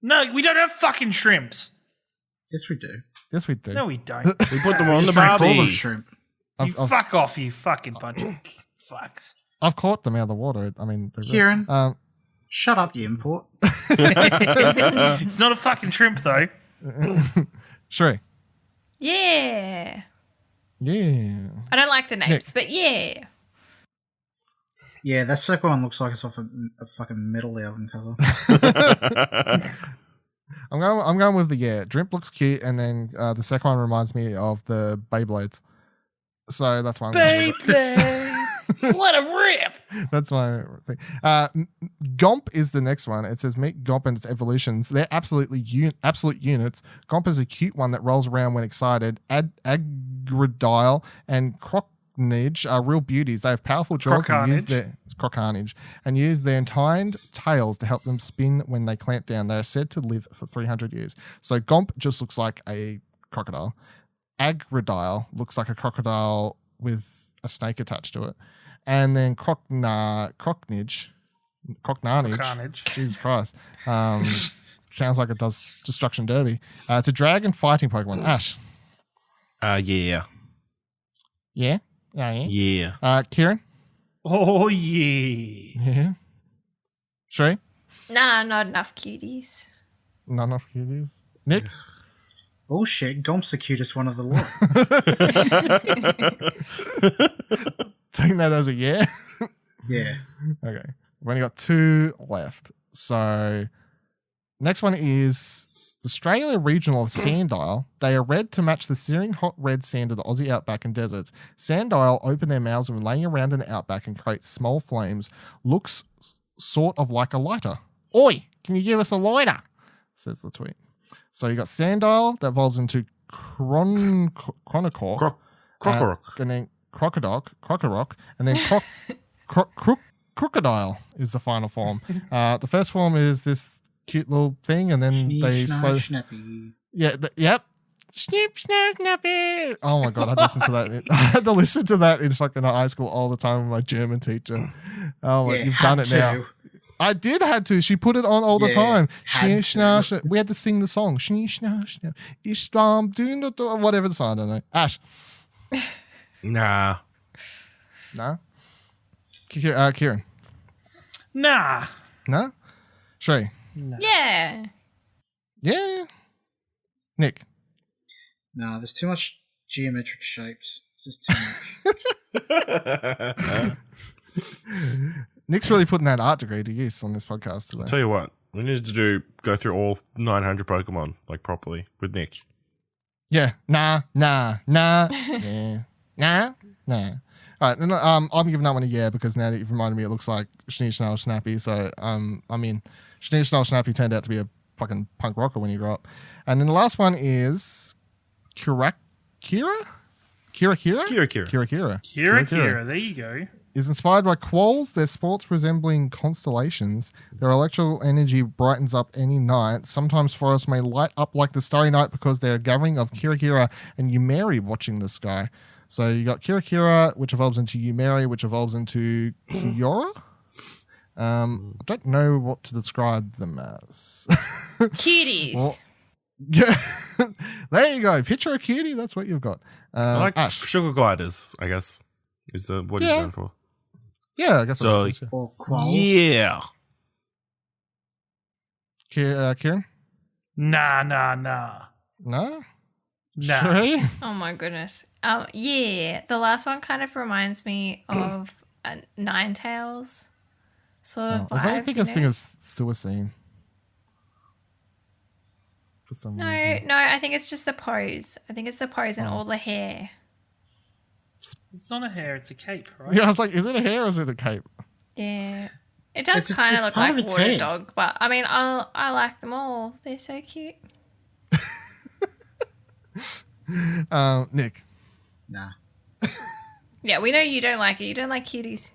No, we don't have fucking shrimps. Yes, we do. Yes, we do. No, we don't. We put them on the Just don't call them Barbie. shrimp. You fuck off, you fucking bunch of fucks. I've caught them out of the water. I mean, they're Kieran. real. Shut up, you import. It's not a fucking shrimp, though. Shrey. Yeah. Yeah. I don't like the names, but yeah. Yeah, that second one looks like it's off a fucking metal album cover. I'm going with the Drimp looks cute, and then the second one reminds me of the Beyblades. So that's why I'm going with it. Beyblades. Let him rip. That's my thing. Gomp is the next one. It says meet Gomp and its evolutions. They're absolute units. Gomp is a cute one that rolls around when excited. Agridile and Crocknage are real beauties. They have powerful jaws and use their entwined tails to help them spin when they clamp down. They are said to live for 300 years. So Gomp just looks like a crocodile. Agridile looks like a crocodile with a snake attached to it. And then Crocknage, Jesus Christ, sounds like it does Destruction Derby. It's a dragon fighting Pokemon. Ash. Yeah. Yeah? Yeah. Kieran? Oh, yeah. Yeah. Shree? Nah, not enough cuties. Not enough cuties. Nick? Bullshit, Gomp's the cutest one of the lot. Taking that as a yeah? Yeah. Okay. We've only got 2 left. So, next one is the Australia regional of Sandile. They are red to match the searing hot red sand of the Aussie outback and deserts. Sandile open their mouths when laying around in the outback and create small flames. Looks sort of like a lighter. Oi, can you give us a lighter? Says the tweet. So you got Sandile that evolves into Chronocork. And then Crocorock, and then Crocodile is the final form. The first form is this cute little thing, and then they slowly... Snappy. Yeah, yep. Snip, snap, snappy. Oh my God, I listened to that. I had to listen to that in fucking high school all the time with my German teacher. Oh my, you've done it now. I did had to. She put it on all the time. We had to sing the song. Whatever the song, I don't know. Ash. Nah. Kieran. Nah. No? Shree. Nah. Yeah. Nick. Nah, there's too much geometric shapes. Just too much. Nick's really putting that art degree to use on this podcast today. I'll tell you what, we need to go through all 900 Pokemon like properly with Nick. Yeah. Nah. Yeah. Nah. All right. Then, I'm giving that one a yeah because now that you've reminded me, it looks like Schnee Snappy. So, Schnee Snappy turned out to be a fucking punk rocker when he grew up. And then the last one is Kira. There you go. Is inspired by quolls, their sports resembling constellations. Their electrical energy brightens up any night. Sometimes forests may light up like the starry night because they're a gathering of Kira and Umeri watching the sky. So you got Kira, which evolves into Umeri, which evolves into Kiora. I don't know what to describe them as. Cuties. Well, yeah, there you go. Picture a cutie. That's what you've got. I like Ash. sugar gliders, I guess, is what he's going for. Yeah, I guess so. Makes sense, yeah. Or qualls. Yeah. Kieran? Nah. No? Nah. Shree? Oh my goodness. Yeah, the last one kind of reminds me of Ninetales. Sort of I was vibe, thinking this thing is Suicide. For some reason. No, I think it's just the pose. I think it's the pose and all the hair. It's not a hair, it's a cape, right? Yeah, I was like, is it a hair or is it a cape? Yeah. It does It's kind of look part like of its Water hair. Dog, but I mean, I like them all. They're so cute. Nick. Nah. Yeah, we know you don't like it. You don't like cuties.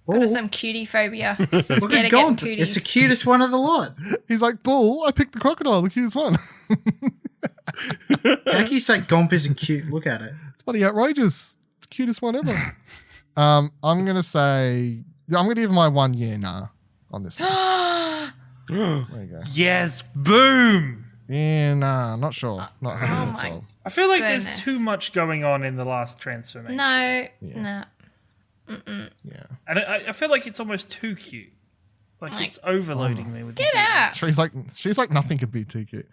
Bull. Got some cutie phobia. Scared Look of at getting Gomp. cuties. It's the cutest one of the lot. He's like, Bull, I picked the crocodile, the cutest one. How can you say Gomp isn't cute? Look at it. It's bloody outrageous. It's the cutest one ever. I'm going to give my one nah on this one. There you go. Yes, boom! Yeah, nah, not sure. Not 100% my sold. I feel like Goodness. there's too much going on in the last transformation. No. Yeah. And I feel like it's almost too cute. Like it's overloading me with Get out. She's like nothing could be too cute.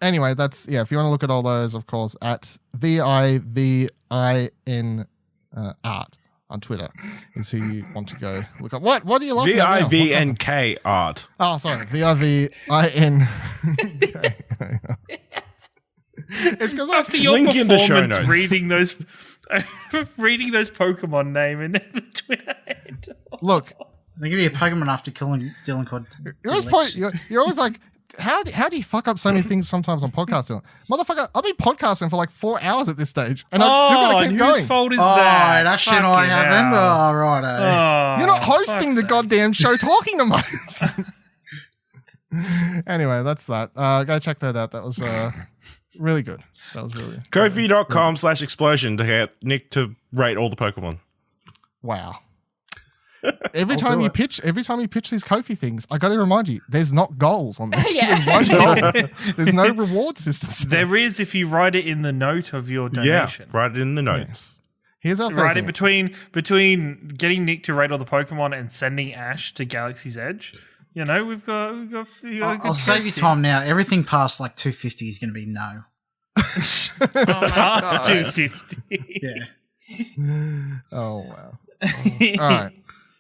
Anyway, that's if you want to look at all those, of course, at VIVIN art on Twitter is who you want to go look up. What do you love? VIVNK art. Oh, sorry, VIVIN. It's because After your Link in the show performance notes. reading those Reading those Pokemon name and then the Twitter handle. Look, They give you a Pokemon after killing Dylan called you're always like, how do you fuck up so many things sometimes on podcasting? Motherfucker, I've been podcasting for like 4 hours at this stage, and I'm still going to keep whose going. fault is that? that shit Fucking I haven't. hell. Oh, right. Oh, You're not hosting the fuck's goddamn show talking to us. Anyway, that's that. Go check that out. That was really good. That was really Ko-fi.com/explosion to get Nick to rate all the Pokemon. wow. Every time you pitch these Ko-fi things, I got to remind you, there's not goals on there. Yeah. There's one goal. There's no reward system. There is if you write it in the note of your donation. Yeah, write it in the notes. Here's our first Write it thing. between getting Nick to rate all the Pokemon and sending Ash to Galaxy's Edge. You know, we've got a good I'll save you chance time now. Everything past like 250 is going to be no. Oh my Past god. 250. Yeah. Oh, wow. All right.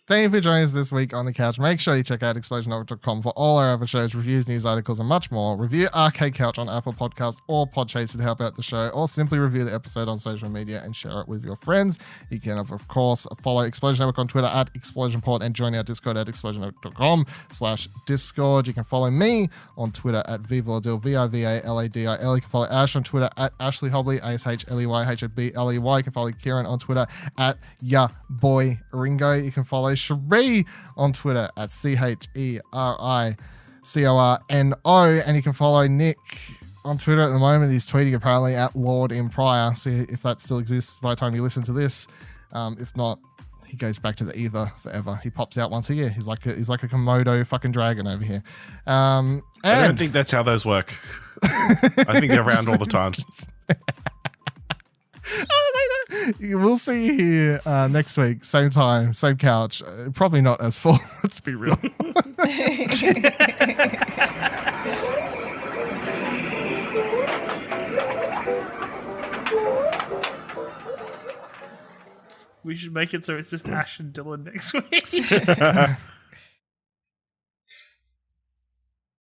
Thank you for joining us this week on the couch. Make sure you check out explosionnetwork.com for all our other shows, reviews, news articles, and much more. Review Arcade Couch on Apple Podcasts or Podchaser to help out the show, or simply review the episode on social media and share it with your friends. You can, of course, follow Explosion Network on Twitter at ExplosionPort and join our Discord at explosionnetwork.com/Discord. You can follow me on Twitter at Vivaladil, Vivaladil. You can follow Ash on Twitter at Ashley Hobley, ASHLEYHOBLEY. You can follow Kieran on Twitter at Ya Boy Ringo. You can follow Cherie on Twitter at CHERICORNO, and you can follow Nick on Twitter at the moment. He's tweeting apparently at Lord Empire. See if that still exists by the time you listen to this. If not, he goes back to the ether forever. He pops out once a year. He's like a Komodo fucking dragon over here. I don't think that's how those work. I think they're around all the time. We'll see you here next week, same time, same couch. Probably not as full. Let's be real. We should make it so it's just Ash and Dylan next week.